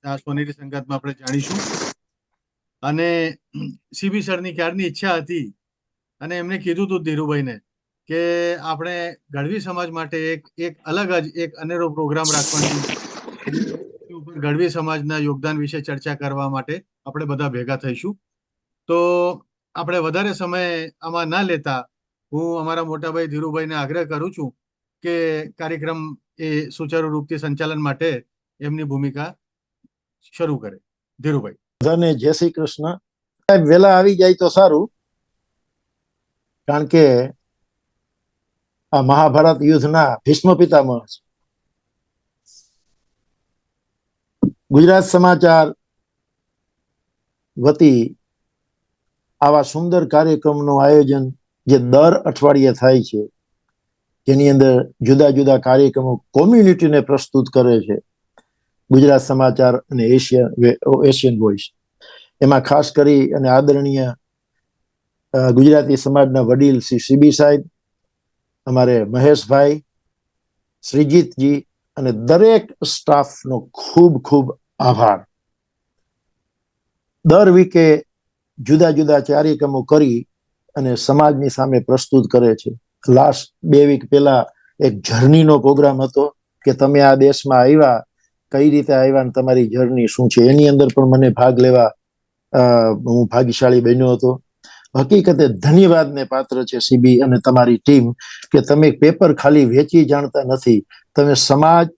આ સોનેરી સંગાતમાં આપણે જાણીશું. અને સીબી સરની ક્યારની ઈચ્છા હતી અને એમને કીધું હતું ધીરુભાઈને કે આપણે ગઢવી સમાજ માટે એક અલગ જ એક અનેરો પ્રોગ્રામ રાખવાની, ગઢવી સમાજના યોગદાન વિશે ચર્ચા કરવા માટે આપણે બધા ભેગા થઈશું. તો આપણે વધારે સમય આમાં ના લેતા હું અમારા મોટાભાઈ ધીરુભાઈને આગ્રહ કરું છું કે કાર્યક્રમ એ સુચારુ રૂપથી સંચાલન માટે એમની ભૂમિકા શરૂ કરે. ધીરુભાઈ. બધાને જય શ્રી કૃષ્ણ. વેલા આવી જાય તો સારું, કારણ કે આ મહાભારત યુદ્ધના ભીષ્મ પિતામહ છે. ગુજરાત સમાચાર વતી આવા સુંદર કાર્યક્રમનું આયોજન જે દર અઠવાડિયે થાય છે, જેની અંદર જુદા જુદા કાર્યક્રમો કોમ્યુનિટીને પ્રસ્તુત કરે છે, ગુજરાત સમાચાર અને એશિયન વોઇસ. એમાં ખાસ કરી અને આદરણીય ગુજરાતી સમાજના વડીલ શ્રી સીબી સાહેબ, અમારે મહેશભાઈ, શ્રીજીતજી અને દરેક સ્ટાફનો ખૂબ ખૂબ આભાર. દર વીકે જુદા જુદા કાર્યક્રમો કરી અને સમાજની સામે પ્રસ્તુત કરે છે. લાસ્ટ 2 વીક પહેલા એક જર્નીનો પ્રોગ્રામ હતો કે તમે આ દેશમાં આવ્યા, કઈ રીતે આવ્યા અને તમારી જર્ની શું છે, એની અંદર પણ મને ભાગ લેવા હું ભાગ્યશાળી બન્યો હતો. હકીકતે ધન્યવાદને પાત્ર છે સીબી અને તમારી ટીમ કે તમે પેપર ખાલી વેચી જાણતા નથી, તમે સમાજ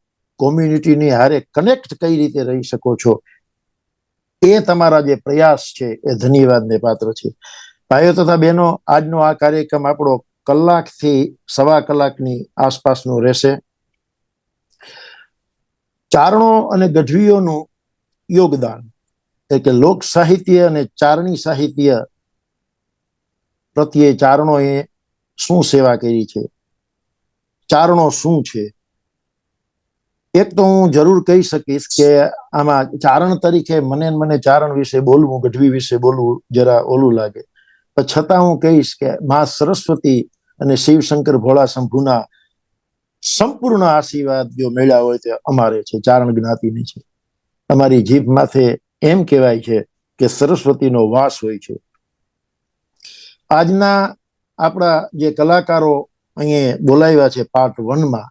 કોમ્યુનિટીની હારે કનેક્ટ કઈ રીતે રહી શકો છો, એ તમારા જે પ્રયાસ છે એ ધન્યવાદને પાત્ર છે. ભાઈઓ તથા બહેનો, આજનો આ કાર્યક્રમ આપણો 1 થી 1.25 કલાકની આસપાસનો રહેશે. ચારણો અને ગઢવીઓનું યોગદાન એટલે કે લોક સાહિત્ય અને ચારણી સાહિત્ય પ્રત્યે ચારણોએ શું સેવા કરી છે, ચારણો શું છે. એક તો હું જરૂર કહી શકીશ કે આમાં ચારણ તરીકે મને ચારણ વિશે બોલવું, ગઢવી વિશે બોલવું જરા ઓલું લાગે, પણ છતાં હું કહીશ કે મા સરસ્વતી અને શિવશંકર ભોળા શંભુના સંપૂર્ણ આશીર્વાદ જો મેળ્યા હોય તો અમારે છે, ચારણ જ્ઞાતિની છે. અમારી જીભ માથે એમ કહેવાય છે કે સરસ્વતીનો વાસ હોય છે. આજના આપણા જે કલાકારો અહીંયા બોલાવ્યા છે પાર્ટ 1માં,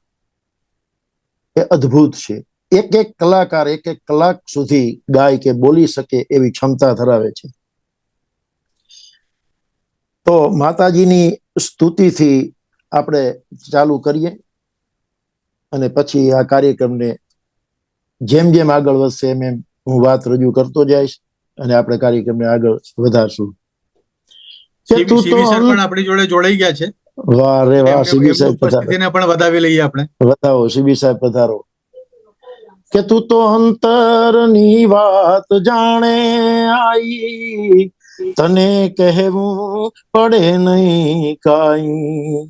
એ અદ્ભુત છે. એક એક કલાકાર એક એક કલાક સુધી ગાય કે બોલી શકે એવી ક્ષમતા ધરાવે છે. તો માતાજીની સ્તુતિથી આપણે ચાલુ કરીએ અને પછી આ કાર્યક્રમને જેમ જેમ આગળ વધશે એમ એમ હું વાત રજૂ કરતો જઈશ અને આપણે કાર્યક્રમને આગળ વધારશું. સીબી સર પણ આપણી જોડે જોડાઈ ગયા છે. વાહ રે વાહ, સીબી સાહેબ પધારો. ઉપસ્થિતિને પણ વધાવી લઈએ આપણે. વધાવો સીબી સાહેબ પધારો. કે તું તો અંતરની વાત જાણે આઈ, તને કહેવું પડે નહીં કાઈ.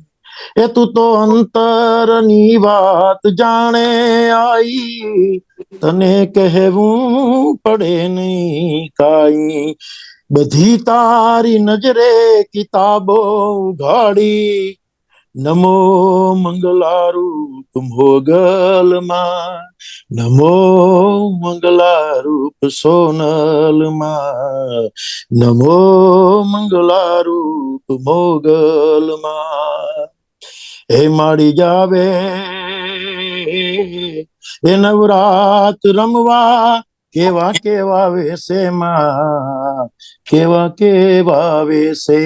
એ તું તો અંતરની વાત જાણે આઈ, તને કહેવું પડે નહીં કાઈ. બધી તારી નજરે કિતાબો ઉઘાડી, નમો મંગલારૂપ મોગલમાં, નમો મંગલારૂપ સોનલમાં, નમો મંગલારૂપ મોગલમાં. હે માડી જાવે એ નવરાત રમવા, કેવા કેવા વેશેમાં, કેવા કેવા વેશે.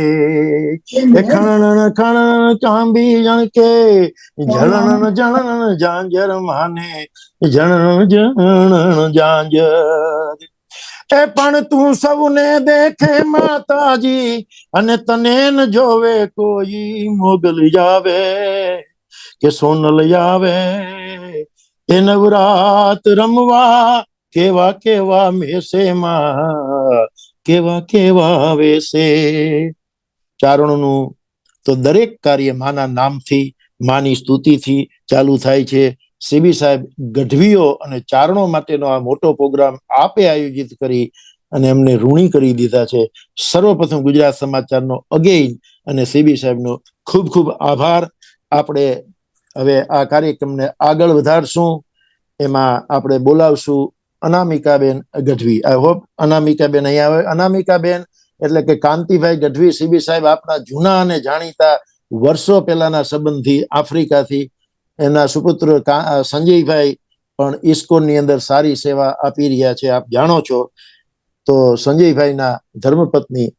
એ ખણણ ખણણ ચાંબી જણકે, જણન જણન જાંજર માને, જણન જણન જાંજર. એ પણ તું સૌને દેખે માતાજી, અને તને ન જોવે કોઈ મોગલ જાવે કે સોનલ જાવે. એ નવરાત રમવા, કેવા કેવા મેસેમાં, કેવા કેવા વેશે. ચારણોનું તો દરેક કાર્ય માના નામથી, માની સ્તુતિથી ચાલુ થાય છે. સીબી સાહેબ ગઢવીઓ અને ચારણો માટેનો આ મોટો પ્રોગ્રામ આપે આયોજિત કરી અને એમને ઋણી કરી દીધા છે. સર્વપ્રથમ ગુજરાત સમાચારનો અગેઇન અને સીબી સાહેબનો ખૂબ ખૂબ આભાર. આપણે હવે આ કાર્યક્રમને આગળ વધારશું. એમાં આપણે બોલાવશું અનામિકાબેન ગઢવી. આઈ હોપ અનામિકાબેન અહીંયા આવે. અનામિકાબેન એટલે કે કાંતિભાઈ ગઢવી સીબી સાહેબ આપણા જૂના અને જાણીતા વર્ષો પહેલાના સંબંધી આફ્રિકાથી. એના સુપુત્ર સંજયભાઈ પણ ઇસ્કોનની અંદર સારી સેવા આપી રહ્યા છે, આપ જાણો છો. તો સંજયભાઈના ધર્મપત્ની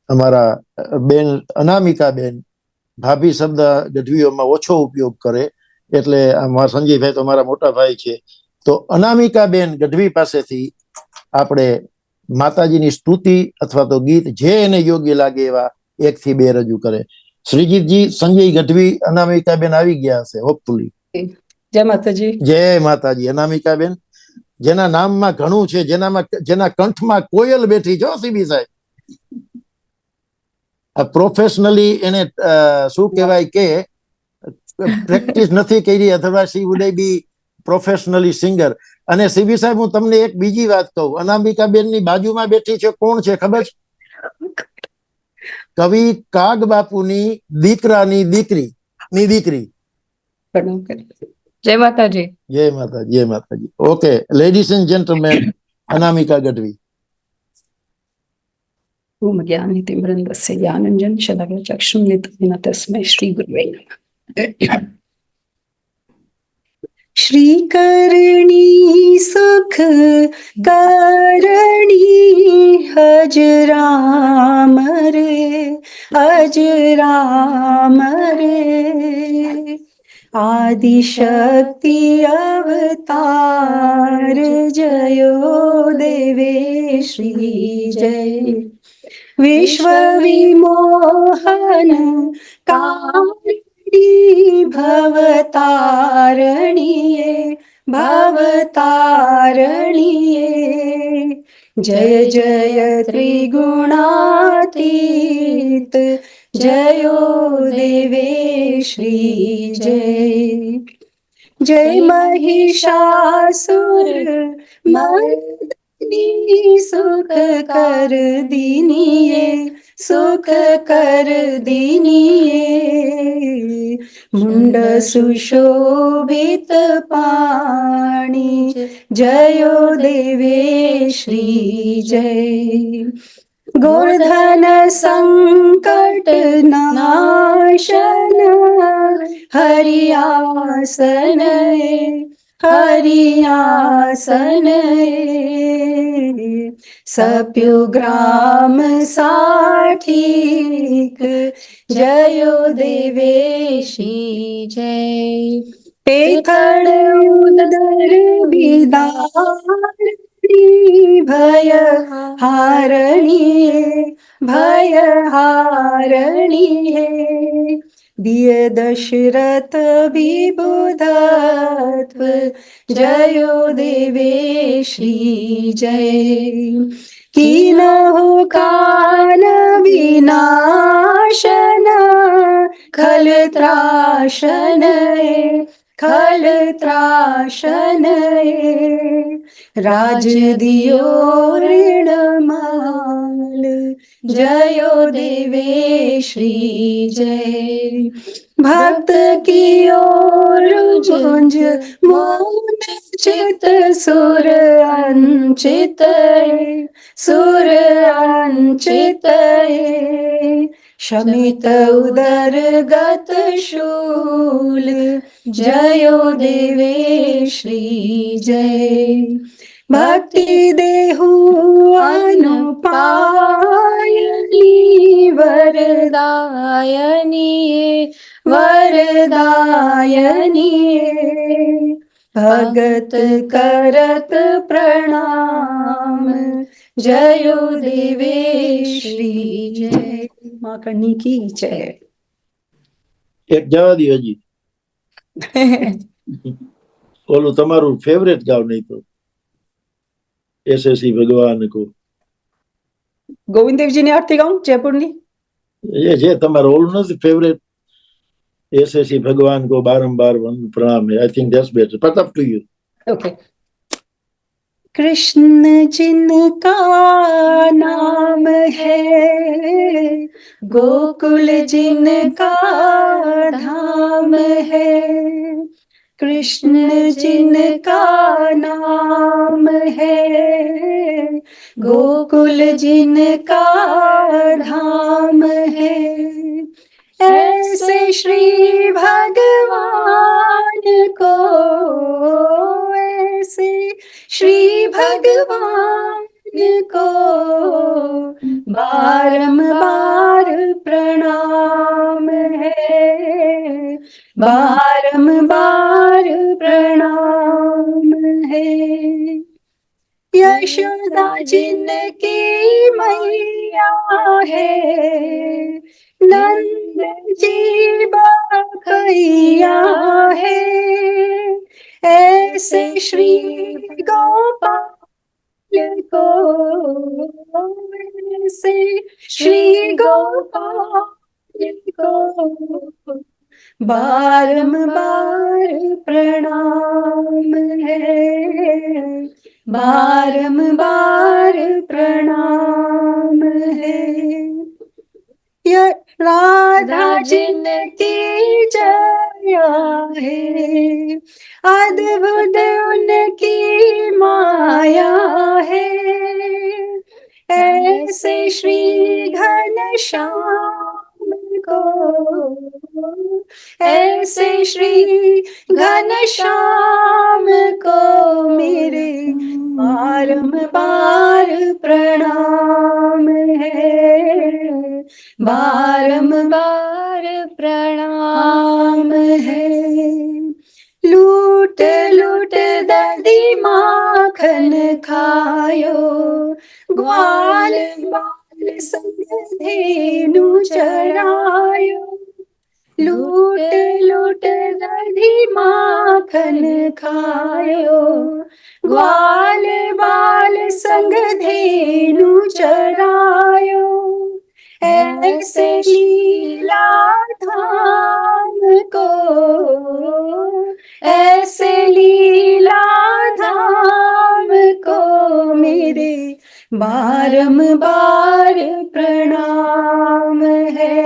અમારા બેન અનામિકાબેન, ભાભી શબ્દ ગઢવીઓમાં ઓછો ઉપયોગ કરે, એટલે સંજયભાઈ તો મારા મોટા ભાઈ છે. તો અનામિકાબેન ગઢવી પાસેથી આપણે માતાજીની સ્તુતિ અથવા તો ગીત જે એને યોગ્ય લાગે એવા 1 થી 2 રજૂ કરે. શ્રીજીતજી, સંજય ગઢવી, અનામિકાબેન આવી ગયા હશે હોપફુલી. જય માતાજી. જય માતાજી. અનામિકાબેન, જેના નામમાં ઘણું છે, જેના કંઠમાં કોયલ બેઠી છો સીબી સાહેબ. પ્રોફેશનલી એને શું કહેવાય કે પ્રેક્ટિસ નથી કરી, અથવા she would be professionally singer. અને સીબી સાહેબ, હું તમને એક બીજી વાત કહું. અનામિકાબેન ની બાજુમાં બેઠી છે, કોણ છે ખબર છે? કવિ કાગ બાપુની દીકરાની દીકરી. જય માતાજી. જય માતાજી. જય માતાજી. ઓકે, લેડીઝ એન્ડ જેન્ટલમેન, અનામિકા ગઢવી. ઓમ જ્ઞાનતિમિરન્ધસ્ય જ્ઞાનંજન શલાકયા ચક્ષુન્મિલિતમેન તસ્मै શ્રી ગુરવે નમઃ. શ્રી કરણી સુખ કરણી હજરામ રે આદિશક્તિ અવતાર જયો દેવે શ્રી જય વિશ્વ વિમોહન કારણી ભવતારણીએ જય જય ત્રિગુણાતીત જયો દેવે શ્રી જય જય મહિષાસુર મર્દિની સુખ કર દીનીએ મુંડ સુશોભિત પાણી જયો દેવે શ્રી જય ગોર્ધન સંકટ નાશન હરિયાસન સપ્યુગ્રામ સાઠીક જયો દેવે શ્રી જય પેથળ ઉદર બિદારણી ભય હારણીએ દિય દશરથ વિબુધત્વ જયો દેવે શ્રી જય કિનહુ કાન વિનાશન ખલત્રાશન રાજદિયો ઋણમાલ જયો દેવે શ્રી જય ભક્ત કિયો રુંજ મોન ચિત સુર અંચિત શમિત ઉદર ગત શૂલ જયો દેવે શ્રી જય ભક્તિ દેહુ અનુપાયની વરદાયની ભગત કરત પ્રણામ જયો દેવે શ્રી જય મા કની કી જય. એક જવા દો હજી. ઓલું તમારું ફેવરેટ ગાવ નહીં તો એસએસસી ભગવાન કો ગોવિંદ દેવજીની આરતી ગાઉં જયપુરની. એ જે તમારું ઓલું નથી ફેવરેટ એસએસસી ભગવાન કો બારંબાર પ્રણામ. I think that's better, but up to you. Okay Krishna जिनका नाम है गोकुल जिनका धाम है कृष्ण जिनका नाम है, गोकुल जिनका धाम है, ऐसे श्री भगवान को, ऐसे श्री भगवान को बारंबार प्रणाम है, बारंबार प्रणाम है। यशोदा जिनकी मैया है, नंद जी बखैया है, ऐसे श्री गोपाल को, ऐसे श्री गोपाल को बारंबार प्रणाम है, बारंबार प्रणाम है। ये राधा जिनकी जया है, अद्भुत उनकी माया है, ऐसे श्री घनश्याम को, ऐसे श्री घनश्याम को मेरे बारंबार प्रणाम है, बारंबार प्रणाम है। लूट लूट दधी माखन खायो, ग्वाल बाल संग धेनु चरायो, लूट लूट दधी माखन खायो, ग्वाल बाल संग धेनु चरायो, ऐसे लीला धाम को, ऐसे लीला धाम को मेरे बारंबार प्रणाम है,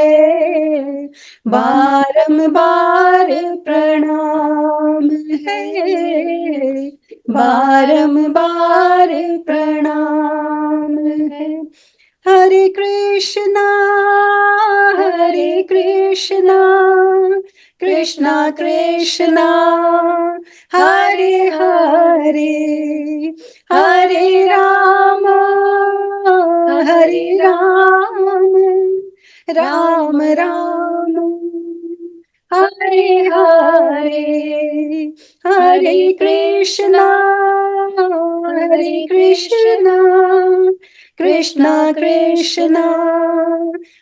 बारंबार प्रणाम है, बारंबार प्रणाम है। हरे कृष्णा कृष्णा कृष्णा हरे हरे, हरे राम राम राम हरे हरे, हरे कृष्णा कृष्णा कृष्णा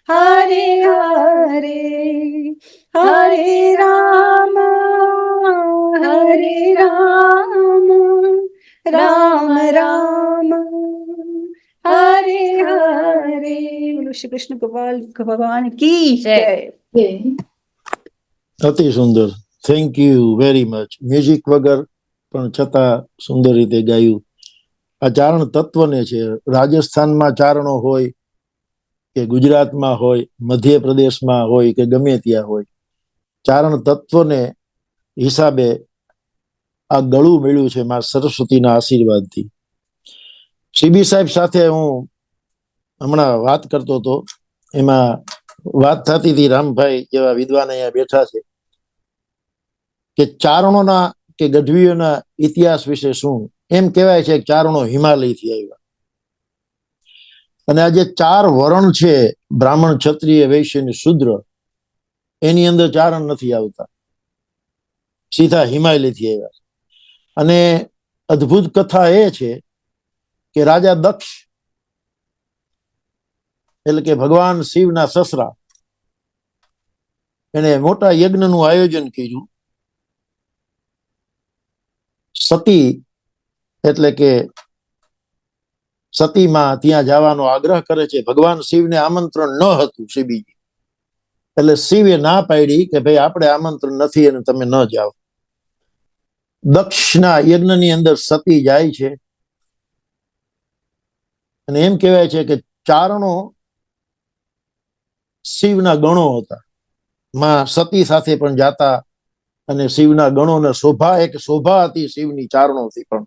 हरे हरे, हरे राम राम राम हरे हरे। बोलो श्री कृष्ण गोपाल भगवान की जय। અતિ સુંદર. Thank you very much. Music વગર પણ છતાં સુંદર રીતે ગાયું. આ ચારણ તત્વને છે, રાજસ્થાનમાં ચારણો હોય કે ગુજરાતમાં હોય, મધ્યપ્રદેશમાં હોય કે ગમે ત્યાં હોય, ચારણ તત્વને હિસાબે આ ગળું મળ્યું છે માં સરસ્વતીના આશીર્વાદથી. સીબી સાહેબ સાથે હું હમણાં વાત કરતો હતો, એમાં વાત થતી હતી, રામભાઈ જેવા વિદ્વાન અહીંયા બેઠા છે, કે ચારણોના કે ગઢવીઓના ઇતિહાસ વિશે શું. એમ કહેવાય છે કે ચારણો હિમાલયથી આવ્યા, અને આ જે ચાર વર્ણ છે, બ્રાહ્મણ, ક્ષત્રિય, વૈશ્ય અને શુદ્ર, એની અંદર ચારણ નથી આવતા, સીધા હિમાલયથી આવ્યા. અને અદ્ભુત કથા એ છે કે રાજા દક્ષ એટલે કે ભગવાન શિવના સસરા, એને મોટા યજ્ઞનું આયોજન કર્યું. સતી એટલે કે સતીમાં ત્યાં જવાનો આગ્રહ કરે છે. ભગવાન શિવને આમંત્રણ ન હતું શિબીજી, એટલે શિવે ના પાડી કે ભાઈ આપણે આમંત્રણ નથી અને તમે ન જાઓ. દક્ષના યજ્ઞની અંદર સતી જાય છે, અને એમ કહેવાય છે કે ચારણો શિવના ગણો હતા, માં સતી સાથે પણ જાતા, અને શિવના ગણોને શોભા, એક શોભા હતી શિવની ચારણોથી. પણ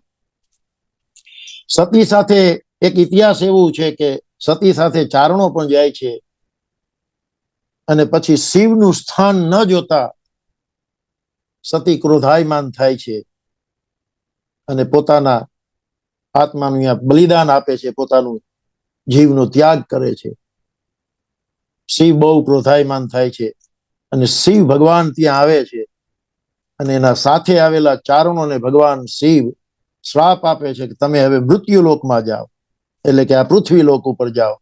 સતી સાથે એક ઇતિહાસ એવું છે કે સતી સાથે ચારણો પણ જાય છે અને પછી શિવનું સ્થાન ન જોતા સતી ક્રોધાયમાન થાય છે અને પોતાના આત્માનું અહીંયા બલિદાન આપે છે, પોતાનું જીવનો ત્યાગ કરે છે. શિવ બહુ ક્રોધાયમાન થાય છે અને શિવ ભગવાન ત્યાં આવે છે અને એના સાથે આવેલા ચારણોને ભગવાન શિવ શ્રાપ આપે છે કે તમે હવે મૃત્યુ લોકમાં જાઓ, એટલે કે આ પૃથ્વી લોક ઉપર જાઓ.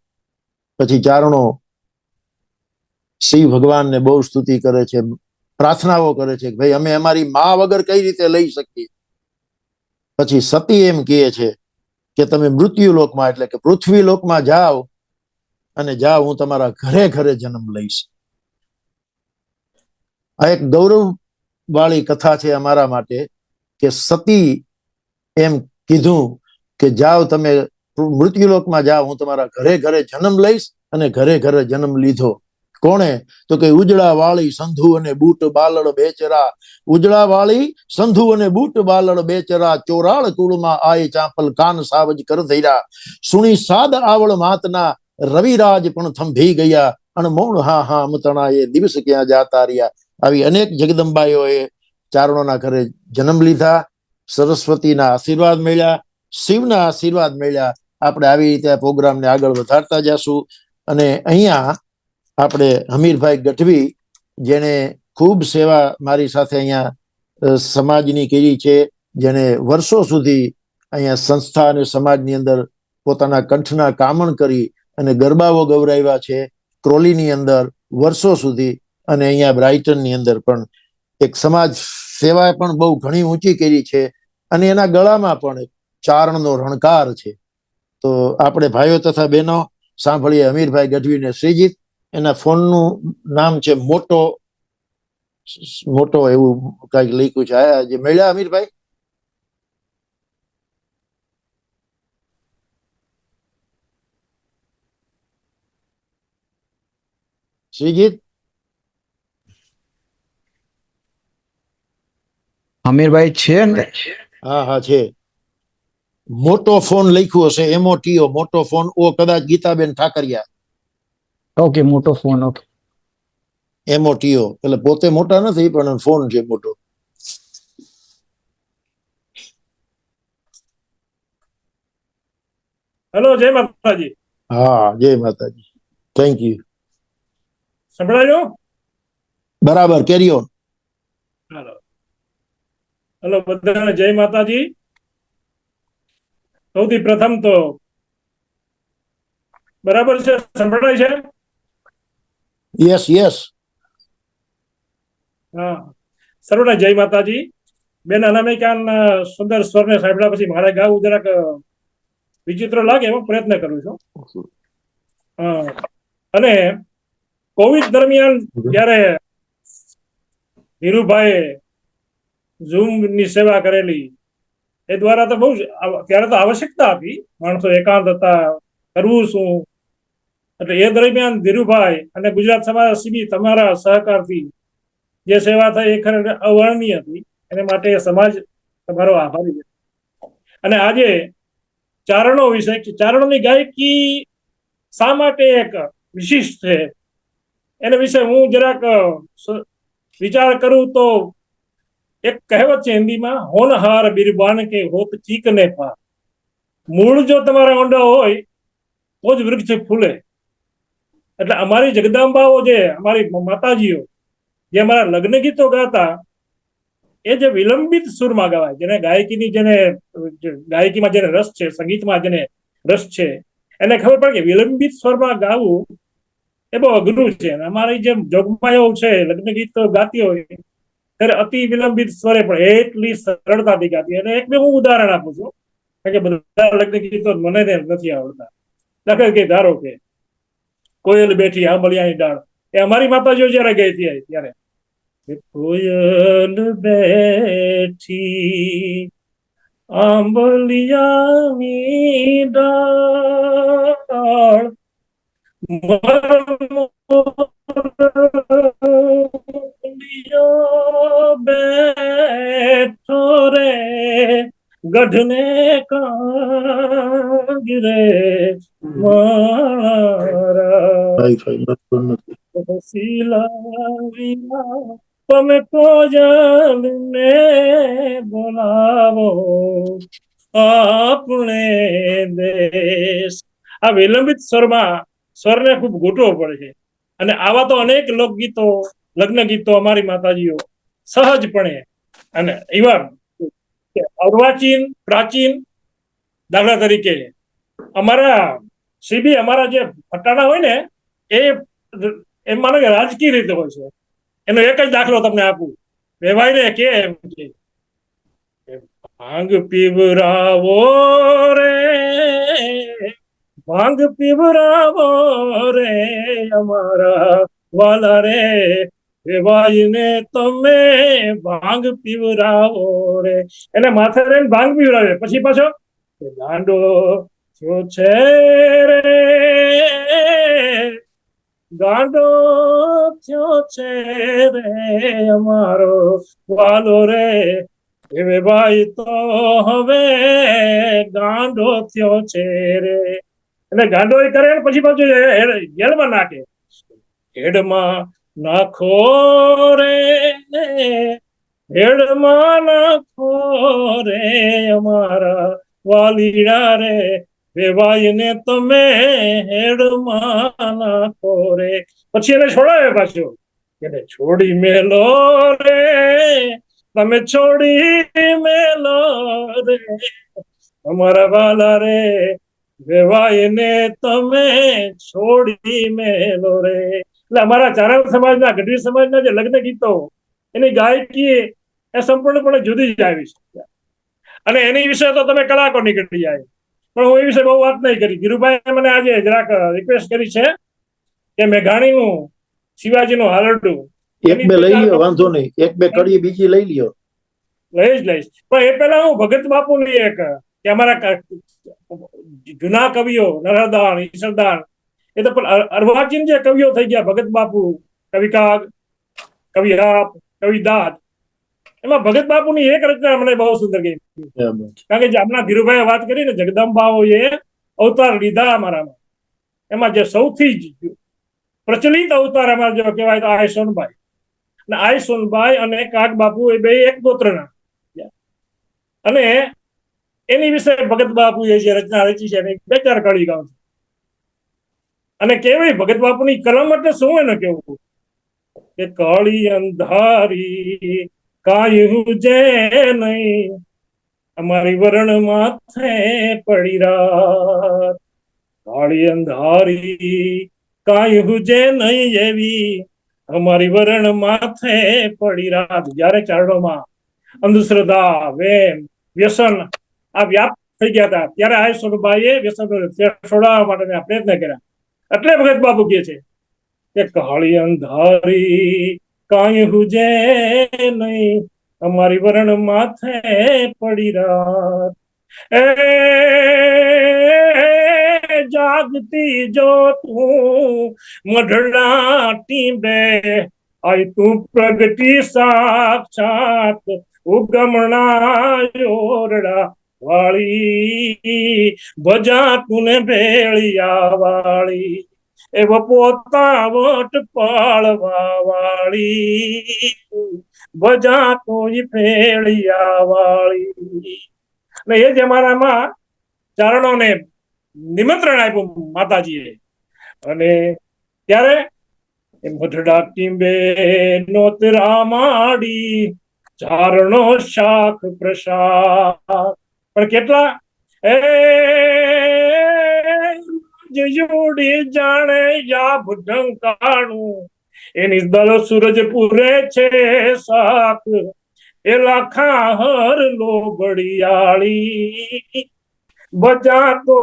પછી ચારણો શિવ ભગવાનને બહુ સ્તુતિ કરે છે, પ્રાર્થનાઓ કરે છે કે ભાઈ અમે અમારી મા વગર કઈ રીતે લઈ શકીએ. પછી સતી એમ કહે છે કે તમે મૃત્યુ લોકમાં એટલે કે પૃથ્વી લોકમાં જાઓ અને જાઓ, હું તમારા ઘરે ઘરે જન્મ લઈશ. આ એક ગૌરવ વાળી કથા છે અમારા માટે કે સતી એમ કીધું કે જાઓ તમે મૃત્યુલોકમાં જાઓ, હું તમારા ઘરે ઘરે જન્મ લઈશ. અને ઘરે ઘરે જન્મ લીધો. કોણે? તો કે ઉજળા વાળી સંધુ અને બૂટ બાલડ બેચરા, ઉજળા વાળી સંધુ અને બૂટ બાલડ બેચરા, ચોરાળ કુળમાં આય ચાંપલ કાન સાવજ કર ધૈરા, સુણી સાદ આવળ માતના રવિરાજ પણ થંભી ગયા, અને મૌન હા હા અમતણા એ દિવસ ક્યાં જાતા રહ્યા. આવી અનેક જગદંબાઈઓએ ચારણોના ઘરે જન્મ લીધા, સરસ્વતીના આશીર્વાદ મળ્યા, શિવના આશીર્વાદ મળ્યા. આપણે આવી રીતે આ પ્રોગ્રામને આગળ વધારતા જશું. અને અહીંયા આપણે હમીરભાઈ ગઢવી, જેને ખૂબ સેવા મારી સાથે અહીંયા સમાજની કરી છે, જેને વર્ષો સુધી અહીંયા સંસ્થા અને સમાજની અંદર પોતાના કંઠના કામણ કરી અને ગરબાઓ ગૌરાવ્યા છે ક્રોલીની અંદર વર્ષો સુધી, અને અહીંયા બ્રાઇટનની અંદર પણ એક સમાજ સેવા પણ બહુ ઘણી ઊંચી કરી છે. અને એના ગળામાં પણ ચારણનો રણકાર છે. તો આપણે ભાઈઓ તથા બહેનો સાંભળીએ હમીરભાઈ ગઢવી ને શ્રીજીત. એના ફોનનું નામ છે મોટો મોટો, એવું કઈક લખ્યું છે. જે મળ્યા હમીરભાઈ? શ્રીજીત? અમીરભાઈ છે ને? હા હા છે. મોટો ફોન લખ્યું હશે, MOTO મોટો ફોન. ઓ કદાચ ગીતાબેન ઠાકરિયા. ઓકે, મોટો ફોન. ઓકે, MOTO એટલે પોતે મોટા નથી પણ ફોન છે મોટો. હેલો, જય માતાજી. હા, જય માતાજી. Thank you. સંભળાયો? બરાબર, કેરી ઓન. હેલો બધાને, જય માતાજી. સૌથી પ્રથમ તો બરાબર છે, સંભળાય છે? Yes yes. હા, સર્વને જય માતાજી. બેન અનામિકાન સુંદર સ્વરને સાંભળ્યા પછી મારે ગાવું જરાક વિચિત્ર લાગે એવો પ્રયત્ન કરું છું. અને કોવિડ દરમિયાન જયારે ધીરુભાઈએ ઝૂમ ની સેવા કરેલી એ દ્વારા તો બહુ ત્યારે તો આવશ્યકતા હતી, માણસો એકાંત હતા, કરવું શું. એટલે એ દરમિયાન ધીરુભાઈ અને ગુજરાત સમાજ સીબી તમારા સહકારથી જે સેવા થઈ એ ખરેખર અવર્ણનીય હતી. એને માટે સમાજ તમારો આભારી છે. અને આજે ચારણો વિશે, ચારણોની ગાયકી શા માટે એક વિશિષ્ટ છે એના વિશે હું જરાક વિચાર કરું તો એક કહેવત છે હિન્દીમાં, હોનહાર બિરબાન કે હોત ચીક ને પા. મૂળ જો તમારા ઊંડા હોય તો જ વૃક્ષ ફૂલે. એટલે અમારી જગદંબાઓ, જે અમારી માતાજીઓ જે અમારા લગ્ન ગીતો ગાતા, એ જે વિલંબિત સુરમાં ગાવાય, જેને ગાયકીની, જેને ગાયકીમાં જેને રસ છે, સંગીતમાં જેને રસ છે, એને ખબર પડે કે વિલંબિત સ્વરમાં ગાવું એ બહુ અઘરું છે. અમારી જેમ જોગમાયો છે, લગ્ન ગીતો ગાતી હોય ત્યારે અતિ વિલંબિત સ્વરે પણ એટલી સરળતાથી ગાતી. અને એક બે હું ઉદાહરણ આપું છું, કારણ કે બધા લગ્ન ગીતો મને નથી આવડતા. દાખલા કે ધારો કે કોયલ બેઠી આંબલિયાની ડાળ, એ અમારી માતાજીઓ જયારે ગઈ હતી ત્યારે, કોયલ બેઠી આંબલિયાની ડાળ બેઠો રે ગઢને કાંગરે મારા શીલા તમે કોજલને બોલાવો આપણે દેશ. આ વિલંબિત સ્વરને ખૂબ ઘૂંટવો પડે છે અને આવા તો અનેક લોકગીતો લગ્ન ગીતો અમારી માતાજીઓ સહજપણે અને એવા અર્વાચીન પ્રાચીન દાખલા તરીકે અમારા સીબી અમારા જે ફટાણા હોય ને એમ માનો કે રાજકીય રીતે હોય છે. એનો એક જ દાખલો તમને આપું. વેવાઈને કે એમ કે ભાંગ પીવરાવો રે ભાંગ પીવરાવો રે અમારા વાલા રે વેવાઈને તમે ભાંગ પીવરાવો રે. એને માથે રહીને ભાંગ પીવરાવે પછી પાછો ગાંડો થયો છે રે ગાંડો થયો છે રે અમારો વાલો રે હવે ભાઈ તો હવે ગાંડો થયો છે રે. એટલે ગાંડો એ કરે ને પછી પાછું હેડમાં નાખે. હેડમાં નાખો રે હેડમાં નાખો રે અમારા વાલીડા રે વેવાઈને તમે હેડમાં નાખો રે. પછી એને છોડાવે પાછું. એને છોડી મેલો રે તમે છોડી મેલો રે અમારા વાલા રે વેવાઈને તમે છોડી મેલો રે. એટલે અમારા ચારણ સમાજના ગઢવી સમાજના જે લગ્ન ગીતો એની ગાયકી એ સંપૂર્ણપણે જુદી જ આવી છે અને એની વિશે તો તમે કલાકો નીકળી જાય. પણ હું એ વિશે બહુ વાત નહીં કરી. ધીરુભાઈ મને આજે જરાક રિક્વેસ્ટ કરી છે કે મેઘાણીનું શિવાજીનું હાલરડું એક બે લઈ લ્યો, વાંધો નહીં. એક બે કડી બીજી લઈ લ્યો. લઈશ. પણ એ પહેલા હું ભગત બાપુની એક કે અમારા જૂના કવિઓ નરહરદાન ઈશ્વરદાન એ તો પણ અર્વાચીન જે કવિઓ થઈ ગયા ભગત બાપુ કવિ કાગ કવિ રાપ કવિ દાદ એમાં ભગત બાપુની એક રચના મને બહુ સુંદર ગઈ. કારણ કે જે હમણાં ધીરુભાઈએ વાત કરી ને જગદંબાઓએ અવતાર લીધા અમારામાં એમાં જે સૌથી પ્રચલિત અવતાર અમારા જો કહેવાય તો આય સોનભાઈ અને આય સોનભાઈ અને કાગ બાપુ એ બે એક ગોત્રના અને એની વિશે ભગત બાપુએ જે રચના રચી છે બે ચાર કડી ગાઉં છું. અને કેવી ભગત બાપુની કલમ એટલે શું એને કેવું કે કાળી અંધારી કાયું જે નહીં અમારી વરણ માથે પડી રાત કાળી અંધારી કાયું જે નહીં એવી અમારી વરણ માથે પડી રાત. જયારે ચારણોમાં અંધશ્રદ્ધા વેમ વ્યસન આ વ્યાપ થઈ ગયા હતા ત્યારે આ સોનભાઈએ વ્યસન છોડાવવા માટે પ્રયત્ન કર્યા. એટલે ભગત બાપુ કહે છે કે કાળી અંધારી કાંઈ હુજે નહીં અમારી વરણ માથે પડી રાત એ જાગતી જો તું મઢડા ટીંબે આઈ તું પ્રગટી સાક્ષાત ઉગમણા યોરડા વાળી ભજા તુને ભેળિયા વાળી એવ પોતા વટ પાળવા વાળી ભજા તું ભેળિયા વાળી. ને એ જ અમારામાં ચારણોને નિમંત્રણ આપ્યું માતાજીએ અને ત્યારે મઢડા ટીંબે નોતરા માડી ચારણો શાખ પ્રસાદ. પણ કેટલા એ જોડી જાણે યાબ ઢંકાણું એની દળ સૂરજ પૂરે છે શાખ એ લાખા હર લોબડિયાળી બજા તો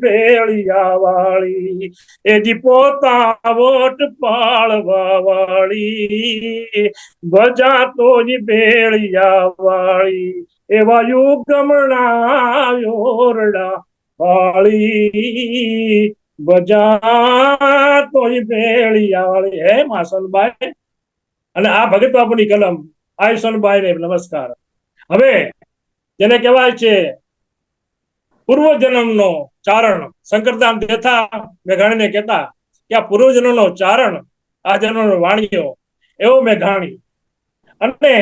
ભેળિયા વાળી એજી પોતા વટ પાળવા વાળી બજા તો ભેળિયા વાળી એવા યુગમણા યોરડા વાળી બજા તોય ભેળિયા વાળી હે માં સનબાઈ. અને આ ભગત બાપુની કલમ. આય સનબાઈ ને નમસ્કાર. હવે જેને કહેવાય છે પૂર્વજન્મનો ચારણ. શંકરદાન દેથા મેઘાણીને કહેતા કે આ પૂર્વજન્મનો ચારણ, આ જન્મનો વાણિયો એવો મેઘાણી. અને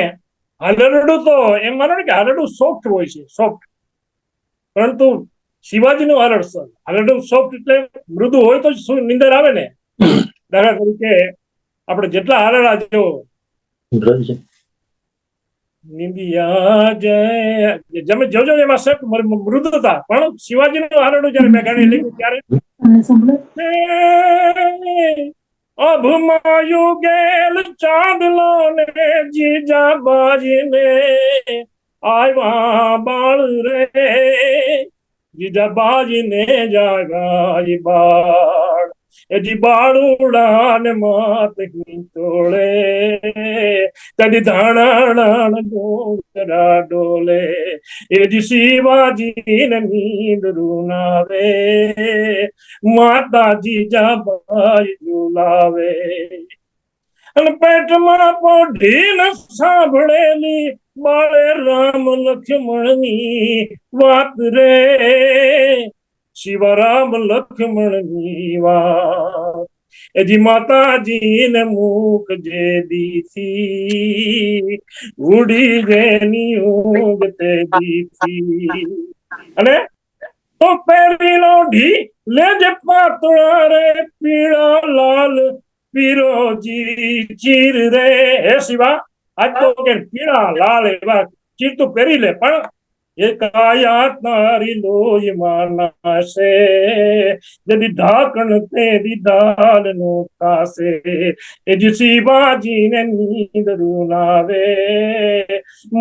હાલરડું તો એમ માનો ને કે હાલરડું સોફ્ટ હોય છે, સોફ્ટ. પરંતુ શિવાજીનું હાલરડું સોફ્ટ એટલે મૃદુ હોય તો શું નિંદર આવે ને. દાખલા તરીકે આપણે જેટલા હાલરડા જો નિંદિયા જય તમે જોજો એમાં સખ્ત મૃદુતા. પણ શિવાજીનું હાલરડું જયારે મેઘાણી લખ્યું ત્યારે અભમાયુ ગેલ ચાંદલો ને જીજા બાજીને આવ્યા બાળ રે, જીજા બાજીને જાગાઈ બાળ. એજી બાળુડા ને માત તોળે કદી ધાણા ડોકરા ડોલે. એજી શિવાજી ને નીંદ રૂનાવે, માતાજી જાબાઈ ઝુલાવે. અને પેટમાં પોઢી ન સાંભળેલી બાળે રામ લક્ષ્મણની વાત રે, શિવરામ લક્ષ્મણની વાત. એજી માતાજી ને મુખ જે દીથી ઉડી જેની ઊંઘ તે દીથી. અને તો પહેરીલો ઢી લેજે પાતળા રે, પીળા લાલ પીરોજી ચીર રે. હે શિવા, આજ તો કે પીળા લાલ એવા ચીર તું પહેરી લે. પણ એ કાયા તારી લોહી માનાશે, જદી ઢાકણ તે દીદાલ નો થાશે. એ જે શિવાજી ને નીંદ રૂનાવે,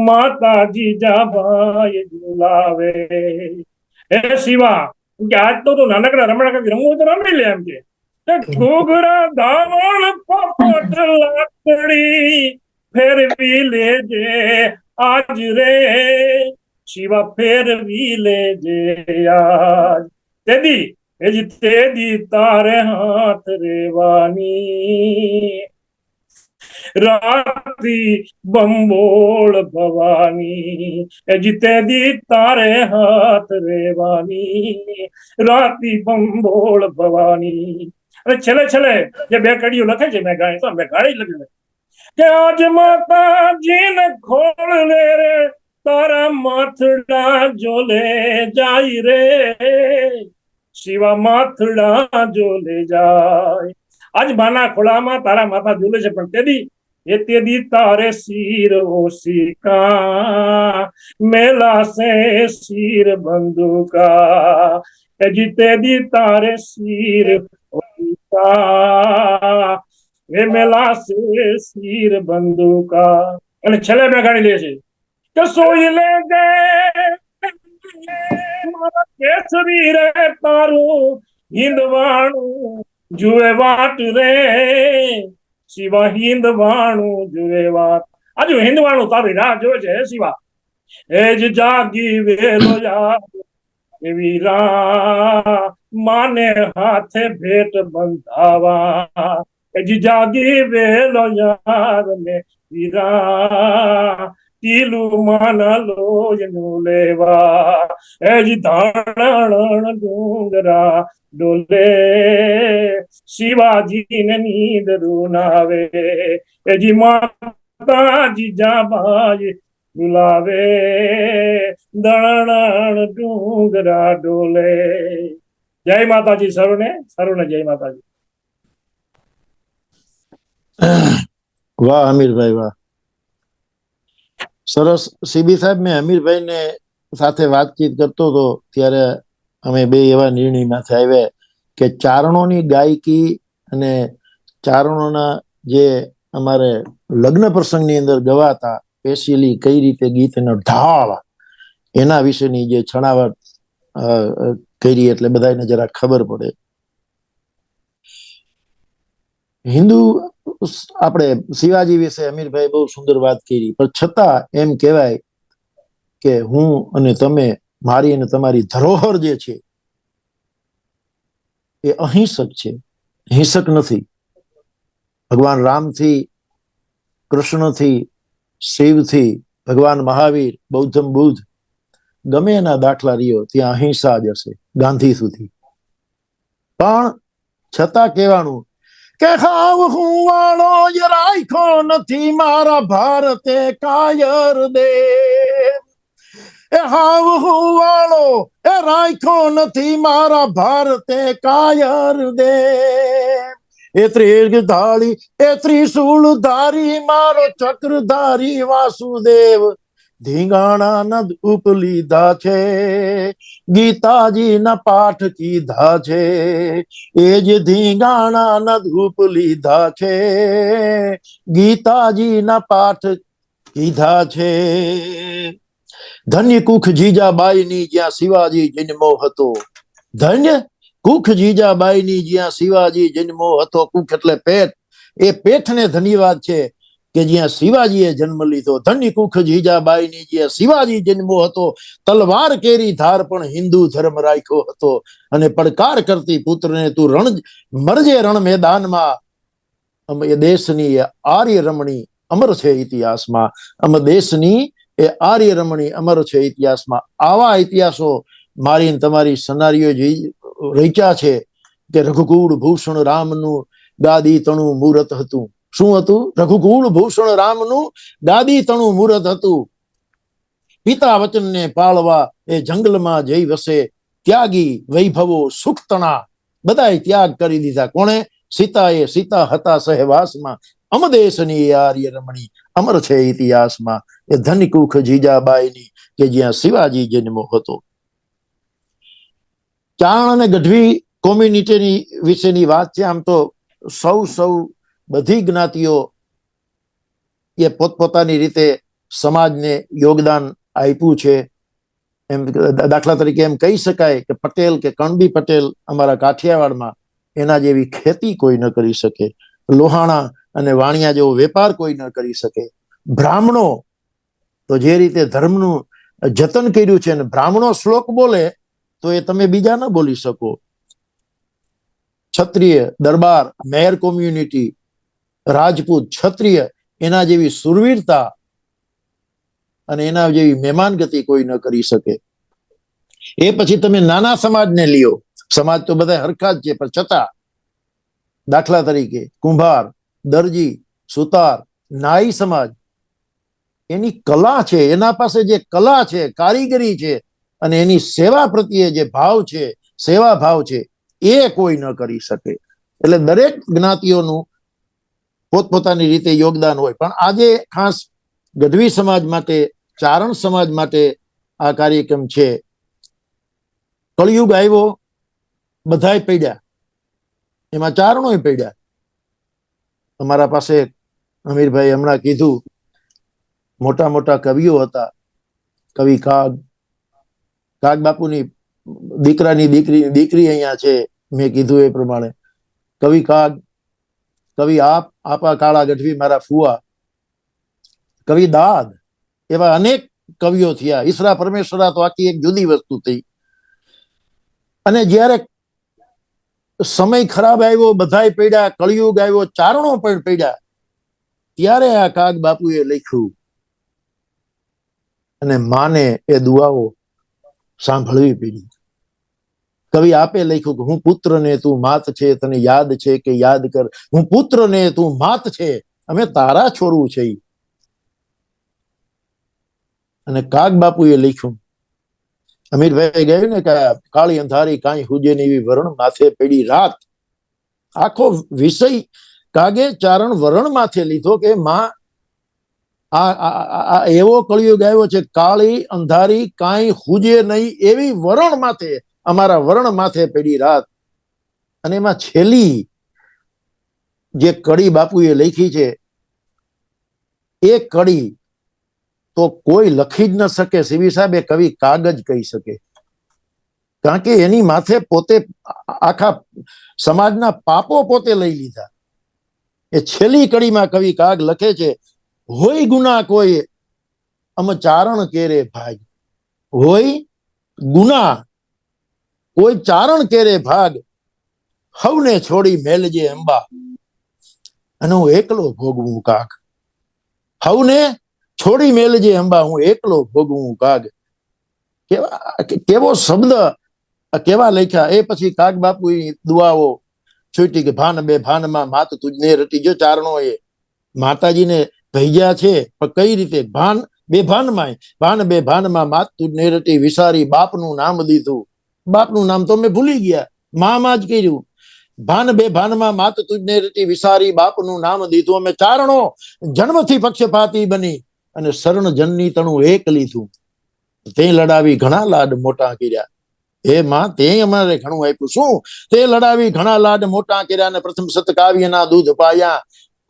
માતાજી જાબાઈ ઝુલાવે. હે શિવા, કે આજ તો તું નાનકડા રમણા કઈ રમવું તો રમી લે. એમ કે ઘોઘરા ધાવણ પોપટ લાકડી ફેરવી લેજે આજ રે, શિવા ફેરવી લેજે આજ. તેદી તારે હાથ રેવાની, રાતી બંબોળ ભવાની. એજી તેદી તારે હાથ રેવાની, રાતી બંબોળ ભવાની. અને છેલ્લે છેલ્લે જે બે કડીઓ લખે છે મેઘાણી, તો મેઘાણી લખી કે આજ માતાજી ને ખોળ લે રે, તારા માથડા જોલે જાય રે, શિવા માથડા જોલે જાય. આજ માના ખોળામાં તારા માથા ઝૂલે છે. પણ તેદી તારે શિર ઓશિકા મેલાશે શિર બંદૂકા. એજી તેદી તારે શિર ઓશિકા એ મેલાશે શિર બંદૂકા. અને છેલ્લે મેઘાણી લે છે કે સોઈ લે ગે મારા કેસરી રે, તારું હિંદવાણું જુએ વાટ રે, શિવા હિંદવાણું જુએ વાત. આજુ હિંદવાણું તારી રાહ જોવે છે. હે શિવા, એ જ જાગી વેલો યાદ એવી રા, માને હાથે ભેટ બંધાવા. એ જ જાગી વેલો યાદ ને વીરા, ટીલું માના લોયનું લેવા. એ જ ધાણ ડુંગરા ડોલે, શિવાજી ને નીંદ રૂનાવે. એજી માતાજી જાબાઈ ઝુલાવે, દણ ડુંગરા ડોલે. જય માતાજી. સર્વને જય માતાજી. વાહ અમીરભાઈ, વાહ, સરસ. સીબી સાહેબ, મેં અમીરભાઈ ને સાથે વાતચીત કરતો હતો ત્યારે અમે બે એવા નિર્ણયમાંથી આવ્યા કે ચારણોની ગાયકી અને ચારણોના જે અમારે લગ્ન પ્રસંગની અંદર ગવાતા સ્પેશિયલી કઈ રીતે ગીતનો ઢાળ, એના વિશેની જે છણાવટ કરી એટલે બધાને જરા ખબર પડે. હિન્દુ આપણે શિવાજી વિશે અમીરભાઈ બહુ સુંદર વાત કરી, પણ છતાં એમ કહેવાય કે હું અને તમે, મારી અને તમારી ધરોહર જે છે એ અહિંસક છે, હિંસક નથી. ભગવાન રામથી, કૃષ્ણથી, શિવથી, ભગવાન મહાવીર, બૌદ્ધમ બુદ્ધ, ગમે એના દાખલા રહ્યો ત્યાં અહિંસા જ હશે, ગાંધી સુધી. પણ છતાં કહેવાનું કે હાવ હું વાળો જ રાખ્યો નથી મારા ભારતે કાયર દે. એ હાવ હું વાળો એ રાખ્યો નથી મારા ભારતે કાયર દે. એ ત્રિર્ઘધારી એ ત્રિશૂળ ધારી મારો ચક્રધારી વાસુદેવ ધીંગાણા નદ ઉપલીધા છે, ગીતાજી ના પાઠ કીધા છે, એ જ ધીંગાણા નદ ઉપલીધા છે, ગીતાજી ના પાઠ કીધા છે. ધન્ય કુખ જીજાબાઈ ની જ્યાં શિવાજી જન્મો હતો, ધન્ય કુખ જીજાબાઈ ની જ્યાં શિવાજી જન્મો હતો. કુખ એટલે પેટ, એ પેટને ધન્યવાદ છે કે જ્યાં શિવાજીએ જન્મ લીધો. ધન્ય કુખ જીજાબાઈ ની જ્યાં શિવાજી જન્મો હતો, તલવાર કેરી ધાર પણ હિન્દુ ધર્મ રાખ્યો હતો. અને પડકાર કરતી પુત્રને તું રણ મરજે રણ મેદાનમાં, એ દેશની આર્ય રમણી અમર છે ઇતિહાસમાં. દેશની એ આર્ય રમણી અમર છે ઇતિહાસમાં. આવા ઇતિહાસો મારી તમારી સનારીઓ રચ્યા છે કે રઘુકુળ ભૂષણ રામનું ગાદી તણું મુહૂર્ત હતું. શું હતું? રઘુકુળ ભૂષણ રામનું ગાદી તણું મુહૂર્ત હતું. પિતા વચનને પાળવા એ જંગલમાં જઈ વસે, ત્યાગી વૈભવો સુખ તણા બધાએ ત્યાગ કરી દીધા. કોણે? સીતાએ. સીતા હતા સહેવાસમાં. અમદેશની આર્ય રમણી અમર છે ઇતિહાસમાં. એ ધનકુખ જીજાબાઈની કે જ્યાં શિવાજી જન્મો હતો. ચારણ અને ગઢવી કોમ્યુનિટીની વિશેની વાત છે. આમ તો સૌ બધી જ્ઞાતિઓ એ પોતપોતાની રીતે સમાજને યોગદાન આપ્યું છે. એમ દાખલા તરીકે એમ કહી શકાય કે પટેલ કે કણબી પટેલ અમારા કાઠિયાવાડમાં એના જેવી ખેતી કોઈ ન કરી શકે. લોહાણા અને વાણિયા જેવો વેપાર કોઈ ન કરી શકે. બ્રાહ્મણો તો જે રીતે ધર્મનું જતન કર્યું છે, ને બ્રાહ્મણો શ્લોક બોલે તો એ તમે બીજા ન બોલી શકો. ક્ષત્રિય, દરબાર, મેયર કોમ્યુનિટી, રાજપૂત, ક્ષત્રિય, એના જેવી સુરવીરતા અને એના જેવી મહેમાનગતિ કોઈ ન કરી શકે. એ પછી તમે નાના સમાજને લ્યો. સમાજ તો બધા હરખા જ છે, પણ છતાં દાખલા તરીકે કુંભાર, દરજી, સુતાર, નાઈ સમાજ, એની કલા છે, એના પાસે જે કલા છે, કારીગરી છે, અને એની સેવા પ્રત્યે જે ભાવ છે, સેવા ભાવ છે, એ કોઈ ન કરી શકે. એટલે દરેક જ્ઞાતિઓનું પોતપોતાની રીતે યોગદાન હોય. પણ આજે ખાસ ગઢવી સમાજ માટે, ચારણ સમાજ માટે આ કાર્યક્રમ છે. કળિયુગ આવ્યો, બધાય પડ્યા, એમાં ચારણોય પડ્યા. અમારા પાસે અમીરભાઈ હમણાં કીધું, મોટા મોટા કવિઓ હતા. કવિ કાગ બાપુની દીકરાની દીકરી અહીંયા છે. મેં કીધું એ પ્રમાણે કવિ કાગ, કવિ આપા કાળા ગઢવી મારા ફુવા, કવિ દાદ, એવા અનેક કવિઓ થયા. ઈસરા પરમેશ્વરા તો આખી એક જુદી વસ્તુ થઈ. અને જ્યારે સમય ખરાબ આવ્યો, બધાય પડ્યા, કળિયુગ આવ્યો, ચારણો પણ પડ્યા, ત્યારે આ કાગ બાપુએ લખ્યું. અને માને એ દુઆઓ સાંભળવી પડી. કવિ આપે લખ્યું કે હું પુત્ર ને તું માત છે, તને યાદ છે કે યાદ કર. હું પુત્ર ને તું માત છે, અમે તારા છોડવું છે. અને કાગ બાપુએ લખ્યું. અમીરભાઈ ગયું ને કે કાળી અંધારી કાંઈ હુજે ને એવી વરણ માથે પડી રાત. આખો વિષય કાગે ચારણ વરણ માથે લીધો કે માં આ એવો કળિયુગ આવ્યો છે, કાળી અંધારી કાંઈ હુજે નહીં એવી વરણ માથે, અમારા વરણ માથે પડી રાત. અને એમાં છેલ્લી જે કડી બાપુએ લખી છે, એ કડી તો કોઈ લખી જ ન શકે. સીવી સાહેબ, એ કવિ કાગજ કહી શકે. કારણ કે એની માથે પોતે આખા સમાજના પાપો પોતે લઈ લીધા. એ છેલ્લી કડીમાં કવિ કાગ લખે છે, હોય ગુના કોઈ અમ ચારણ કેરે ભાગ. હોય ગુના કોઈ ચારણ કેરે ભાગ, હવને છોડી મેલજે અંબા અને હું એકલો ભોગવું કાગ. હવને છોડી મેલજે અંબા હું એકલો ભોગવું કાગ. કેવો શબ્દ કેવા લખ્યા. એ પછી કાગ બાપુ દુઆઓ છૂટી કે ભાન બે ભાનમાં માત તુજને રટી. જો ચારણો એ માતાજીને ભેજ્યા છે પણ કઈ રીતે? ભાન બે ભાનમાં, ભાન બે ભાનમાં માત તુજને રટી, વિસારી બાપનું નામ દીધું. બાપનું નામ તો મેં ભૂલી ગયા, માં જ કર્યું. ભાન બે ભાનમાં માત તુજને રટી, વિસારી બાપનું નામ દીધું. અમે ચારણો જન્મથી પક્ષપાતી બની અને શરણ જનની તણું એક લીધું. તે લડાવી ઘણા લાડ મોટા કર્યા. હે માં, તે અમારે ઘણું આપ્યું. શું? તે લડાવી ઘણા લાડ મોટા કર્યા અને પ્રથમ સતકાવ્યના દૂધ પાયા.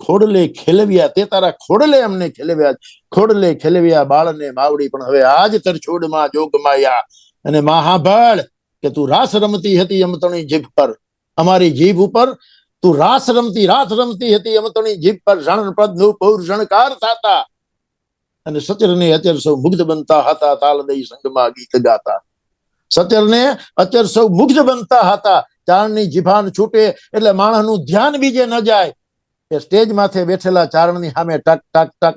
ખોડલે ખેલવ્યા, તે તારા ખોડલે અમને ખેલવ્યા. ખોડલે ખેલવ્યા બાળને માવડી, પણ હવે આજ તરછોડમાં જોગમાયા. અને માં હાંભળ કે તું રાસ રમતી હતી અમતણી જીભ પર, અમારી જીભ ઉપર તું રાસ રમતી હતી અમતણી જીભ પર. રણ પદ નું પૌર રણકાર થતા અને સચર ને અચર સૌ મુગ્ધ બનતા હતા. તાલ દઈ સંગમાં ગીત ગાતા. સચર ને અચર સૌ મુગ્ધ બનતા હતા. ચારણની જીભાન છૂટે એટલે માણસનું ધ્યાન બીજે ન જાય. કે સ્ટેજ માથે બેઠેલા ચારણની સામે ટક ટક ટક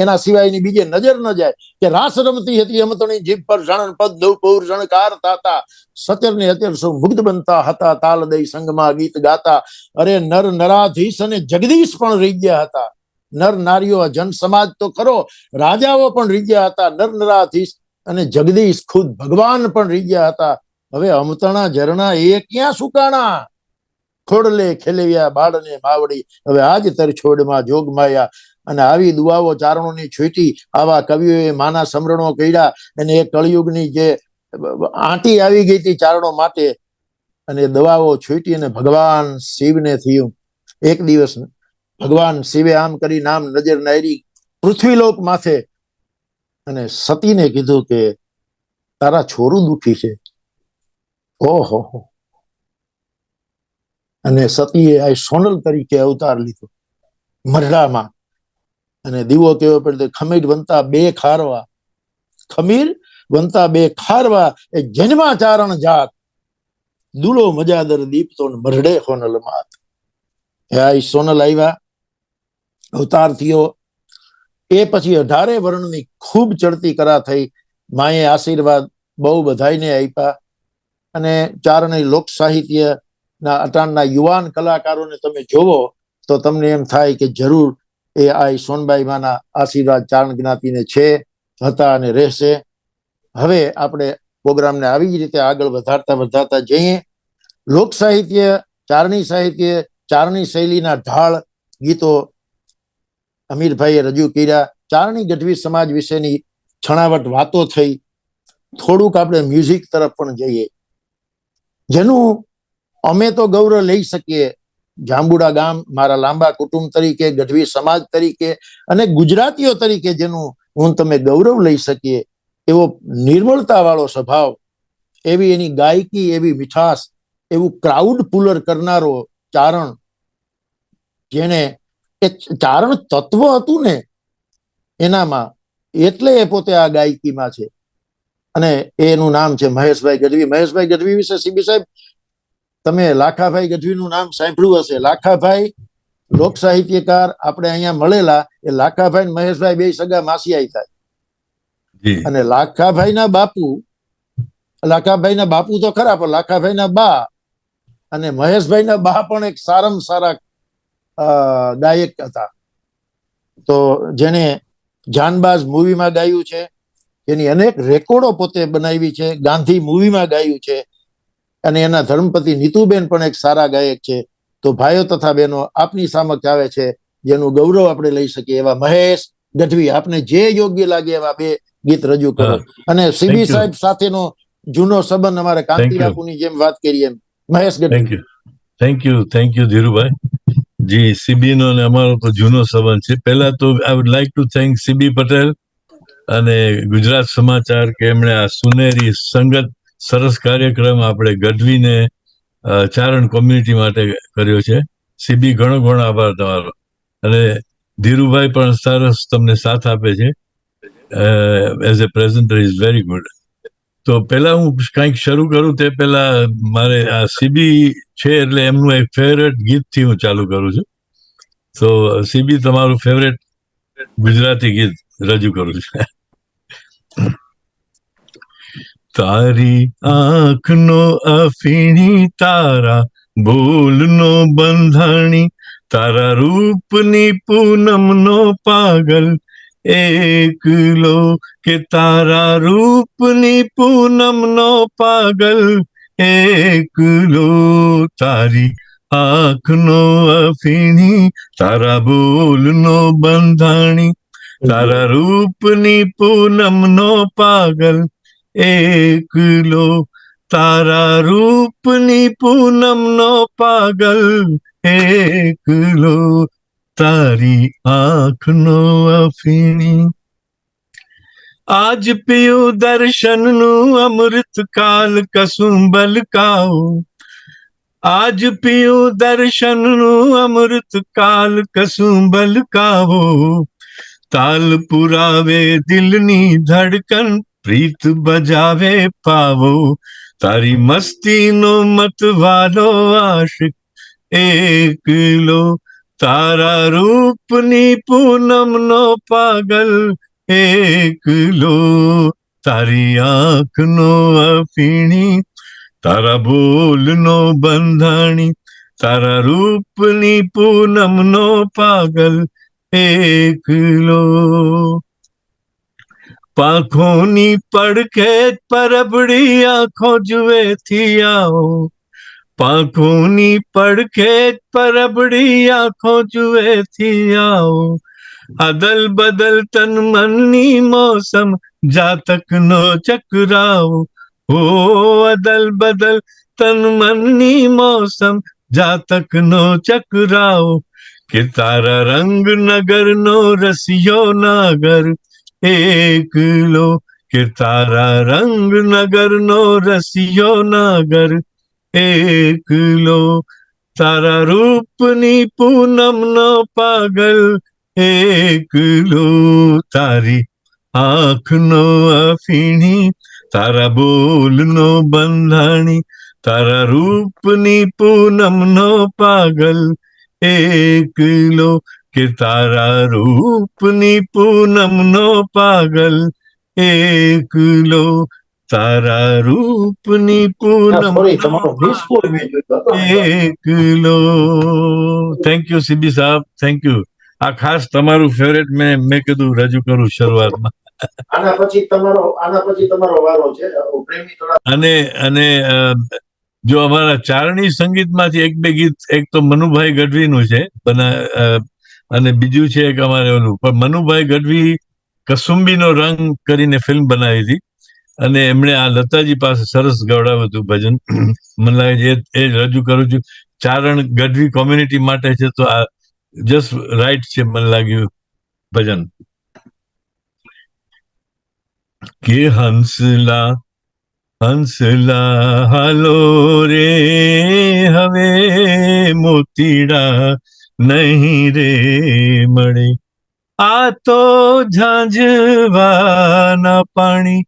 એના સિવાયની બીજે નજર ન જાય. કે રાસ રમતી હતી અમતણી જીભ પર, રણ પદ દૌ પૌર રણકાર થતા. સચર ને અચર સૌ મુગ્ધ બનતા હતા. તાલ દઈ સંગમાં ગીત ગાતા. અરે નર નરાધીશ અને જગદીશ પણ રહી ગયા હતા. નર નારીઓ જન સમાજ તો ખરો, રાજાઓ પણ રહી ગયા હતા. નર નરાધીશ અને જગદીશ ખુદ ભગવાન પણ રહી ગયા હતા. હવે અમતણા ઝરણા એ ક્યાં સુકાણા? ખોડલે ખેલવ્યા બાળને માવડી, હવે આજ તરછોડમાં જોગમાયા. અને આવી દુઆઓ ચારણોની છૂટી, આવા કવિઓએ માના સમરણો કર્યા. અને એ કળિયુગની જે આંટી આવી ગઈ હતી ચારણો માટે, અને દવાઓ છૂટી અને ભગવાન શિવને થયું. એક દિવસ ભગવાન શિવે આમ કરી નામ નજર નારી પૃથ્વીલોક માથે અને સતીને કીધું કે તારા છોરું દુખી છે. ઓહો. અને સતીએ આ સોનલ તરીકે અવતાર લીધો મરડામાં. અને દીવો કેવો પડતો, ખમીર વંતા બે ખારવા, ખમીર વંતા બે ખારવા, એ જન્મા ચારણ જાત, દુલો મજાદર દીપતો મરડે હોનલ માત. આ સોનલ આવ્યા, અવતાર થયો. એ પછી 18 વર્ણની ખૂબ ચડતી કરા થઈ. માએ આશીર્વાદ બહુ બધાઈને આપ્યા. અને ચારણેય લોક સાહિત્ય ના અટાણના યુવાન કલાકારોને તમે જોવો તો તમને એમ થાય કે જરૂર એ આ સોનબાઈ માના આશીર્વાદ ચારણ જ્ઞાતિને છે, હતા અને રહેશે. હવે આપણે પ્રોગ્રામને આવી જ રીતે આગળ વધારતા જઈએ. લોક સાહિત્ય, ચારણી સાહિત્ય, ચારણી શૈલીના ઢાળ ગીતો અમીરભાઈએ રજૂ કર્યા. ચારણી ગઢવી સમાજ વિશેની છણાવટ વાતો થઈ. થોડુંક આપણે મ્યુઝિક તરફ પણ જઈએ, જેનું અમે તો ગૌરવ લઈ શકીએ. જાંબુડા ગામ મારા લાંબા કુટુંબ તરીકે, ગઢવી સમાજ તરીકે અને ગુજરાતીઓ તરીકે જેનું હું તમે ગૌરવ લઈ શકીએ. એવો નિર્મળતા વાળો સ્વભાવ, એવી એની ગાયકી, એવી મીઠાશ, એવું ક્રાઉડ પુલર કરનારો ચારણ, જેને એ ચારણ તત્વ હતું ને એનામાં, એટલે એ પોતે આ ગાયકીમાં છે. અને એનું નામ છે મહેશભાઈ ગઢવી. મહેશભાઈ ગઢવી વિશે સીબી સાહેબ તમે લાખાભાઈ ગઢવીનું નામ સાંભળ્યું હશે. લાખાભાઈ લોક સાહિત્યકાર આપણે અહીંયા મળેલા. એ લાખાભાઈ ને મહેશભાઈ બે સગા માસિયાઈ થાય. અને લાખાભાઈના બાપુ તો ખરા, પણ લાખાભાઈના બા અને મહેશભાઈના બા પણ એક સારામાં સારા ગાયક હતા. તો જેને જાનબાઝ મૂવીમાં ગાયું છે, એની અનેક રેકોર્ડો પોતે બનાવી છે, ગાંધી મૂવીમાં ગાયું છે. અને એના ધર્મપતિ નીતુબેન પણ એક સારા ગાયક છે. તો ભાઈઓ તથા બહેનો, આપની સમક્ષ આવે છે જેનું ગૌરવ આપણે લઈ શકીએ એવા મહેશ ગઢવી. આપને જે યોગ્ય લાગે એવા બે ગીત રજૂ કરો. અને સીબી સાહેબ સાથેનો જૂનો સંબંધ, અમારે કાંતિ બાપુની જેમ વાત કરીએ એમ. Mahesh Gadhvi. Thank you Dhirubhai ji. CB નો અને અમારો તો જૂનો સંબંધ છે. પહેલા તો I would like to thank CB Patel અને ગુજરાત સમાચાર કે એમણે આ સુનેરી સંગત સરસ કાર્યક્રમ આપણે ગઢવીને ચારણ કોમ્યુનિટી માટે કર્યો છે. સીબી ઘણો આભાર તમારો. અને ધીરુભાઈ પણ સરસ તમને સાથ આપે છે. As a presenter is very good. તો પેલા હું કંઈક શરૂ કરું તે પેલા મારે આ સીબી છે એટલે એમનું એક ફેવરેટ ગીતથી હું ચાલુ કરું છું. તો સીબી તમારું ફેવરેટ ગુજરાતી ગીત રજૂ કરું છું. તારી આંખનો અફીણી, તારા બોલનો બંધાણી, તારા રૂપની પૂનમનો પાગલ એકલો, કે તારા રૂપની પૂનમનો પાગલ એકલો. તારી આંખનો અફીણી, તારા બોલનો બંધાણી, તારા રૂપની પૂનમનો પાગલ એકલો, તારા રૂપની પૂનમનો પાગલ એકલો, તારી આંખનો અફીણી. આજ પીયું દર્શનનું અમૃત કાલ કસુંબલ કાઓ, આજ પીયું દર્શનનું અમૃત કાલ કસુંબલ કાવો. તાલ પુરાવે દિલની ધડકન, પ્રીત બજાવે પાવો, તારી મસ્તીનો મતવાલો આશિક એકલો, તારા રૂપની પૂનમનો પાગલ એકલો, તારી આંખનો અફીણી, તારા બોલનો બંધાણી, તારા રૂપની પૂનમનો પાગલ એકલો. પાંખોની પડખે પરબડી આંખો જુએથી આવો, પાંખોની પડખે પરબડી આંખો જુએથી આવો. અદલ બદલ તન મનની મોસમ જાતકનો ચકરાવો, હો અદલ બદલ તન મનની મોસમ જાતકનો ચકરાવો. કે તારા રંગ નગરનો રસિયો નાગર એકલો, કે તારા રંગ નગરનો રસિયો નાગર એકલો, તારા રૂપની પૂનમનો પાગલ એકલો, તારી આંખનો અફીણી, તારા બોલનો બંધાણી, તારા રૂપની પૂનમનો પાગલ એકલો, કે તારા રૂપની પૂનમનો પાગલ એકલો, તારા રૂપની પૂનમ સોરી, તમારો વિસ્ફોટ એકલો. થેન્ક યુ સીબી સાહેબ, થેન્ક યુ. આ ખાસ તમારું ફેવરેટ મેં કીધું રજૂ કરું શરૂઆતમાં. આના પછી તમારો વારો છે. પ્રેમી થોડા અને જો અમારા ચારણી સંગીતમાંથી એક બે ગીત, એક તો મનુભાઈ ગઢવીનું છે અને બીજું છે એક અમારે ઓલું, પણ મનુભાઈ ગઢવી કસુંબીનો રંગ કરીને ફિલ્મ બનાવી હતી અને એમણે આ લતાજી પાસે સરસ ગવડાવ્યું હતું ભજન. મને લાગે છે એ રજૂ કરું છું. ચારણ ગઢવી કોમ્યુનિટી માટે છે તો આ જસ્ટ રાઈટ છે મને લાગ્યું ભજન. કે હંસલા હંસલા હાલો રે હવે મોતીડા નહીં રે મળે, આ તો ઝાંઝવાના પાણી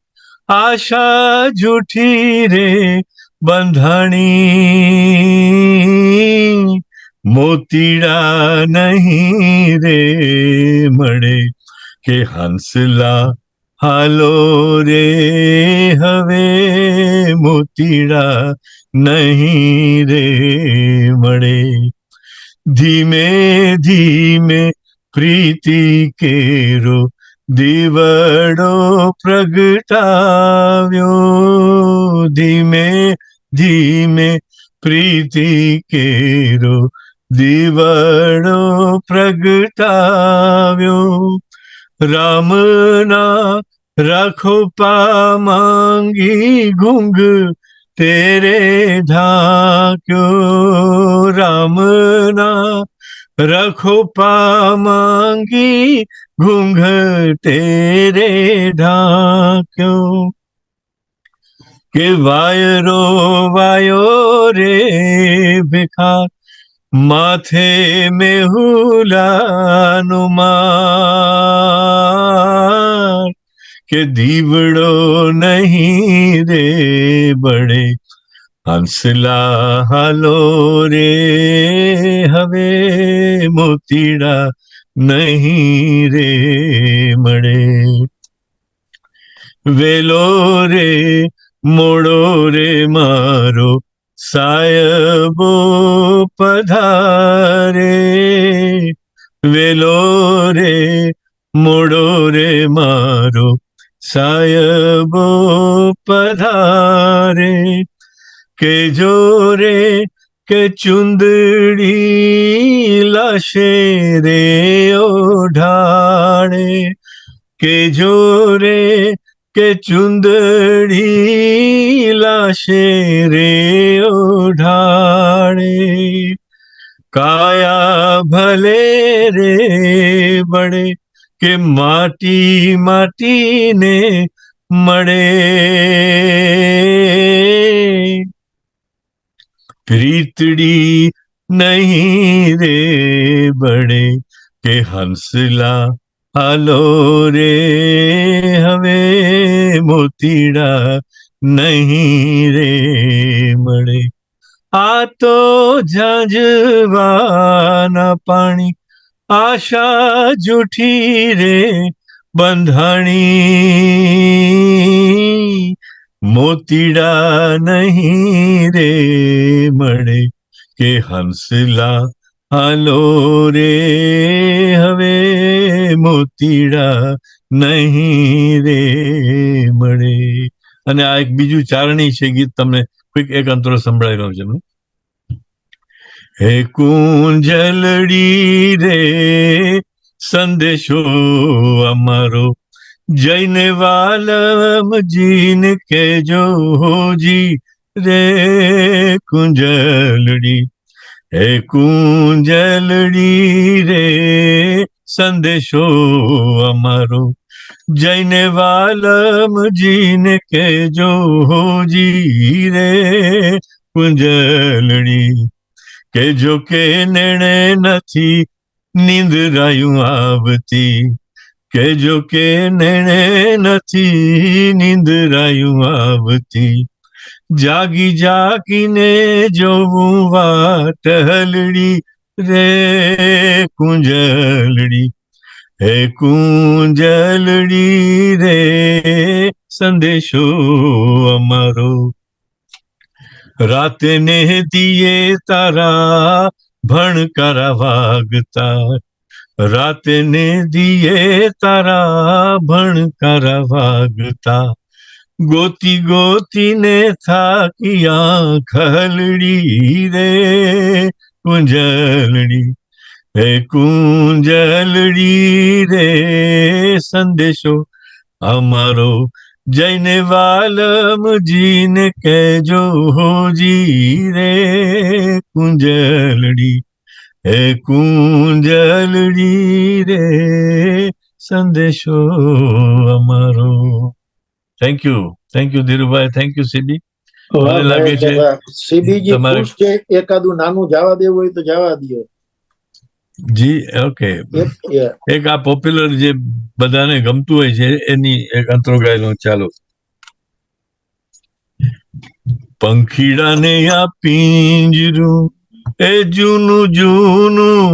આશા જૂઠી રે બંધાણી, મોતીડા નહીં રે મળે. કે હંસલા હાલો રે હવે મોતીડા નહીં રે મળે, ધીમે ધીમે પ્રીતિ કેરો દીવડો પ્રગટાવ્યો, ધીમે ધીમે પ્રીતિ કેરો દીવડો પ્રગટાવ્યો. રામના રાખો પામાંગી ઘૂંઘ તેરે ઢાક્યો, રામના રાખો પામાંગી ઘૂંઘ તેરે ઢાક્યો. કે વાયો રે ભિખાર માથે મેહુલાનું માર, કે દીવડો નહીં રે બળે, હંસલા હાલો રે હવે મોતીડા નહીં રે મળે. વેલો રે મોડો રે મારો સાયબો પધારે, વેલો રે મોડો રે મારો સાયબો પધારે, કે જોરે કે ચુંદડી લાશે રે ઓઢાણે, કે જોરે કે ચુંદડી લાશે રે ઓઢાણે, કાયા ભલે રે બળે કે માટી માટીને મળે, પ્રીતડી નહીં રે બળે કે હંસલા હાલો રે હવે મોતીડા નહીં રે મળે. આ તો ઝાંઝવાના પાણી આશા જૂઠી રે બંધાણી, મોતીડા નહીં રે મળે કે હંસલા હાલો રે હવે મોતીડા નહીં રે મળે. અને આ એક બીજું ચારણી છે ગીત, તમને કોઈક એક અંતરો સંભળાવી રહ્યો છે. હે કુંજલડી રે સંદેશો અમારો જઈને વાલમજીને કેજો જી રે કુંજલડી, હે કુંજલડી રે સંદેશો અમારો જઈને વાલમજીને કેજો જી રે કુંજલડી, કે જો કે નેણે નથી નિંદરાયું આવતી, કે જો કે નેણે નથી નિંદરાયું આવતી, જાગી જાગીને જોવું વાટહલડી રે કુંજલડી, હે કુંજલડી રે સંદેશો અમારો, રાતે ને દિયે તારા ભણકારા વાગતા, રાતે ને દિયે તારા ભણકારા વાગતા, ગોતી ગોતીને થાકી આંખ હલડી રે કુંજલડી, હે કુંજલડી રે સંદેશો અમારો જઈને વાલમજીને કેજો જી રે કુંજલડી, હે કુંજલડી રે સંદેશો અમારો. Thank you Dhirubhai, thank you CB. મને લાગે છે સીબીજી તમારે- ખુશ છે, એકાદું નાનું જવા દેવું હોય તો જવા દો. જી ઓકે. એક આ પોપ્યુલર જે બધાને ગમતું હોય છે એની એક અંતરો ગાયેલો, ચાલો. પંખીડાને આ પિંજરું એ જૂનું જૂનું,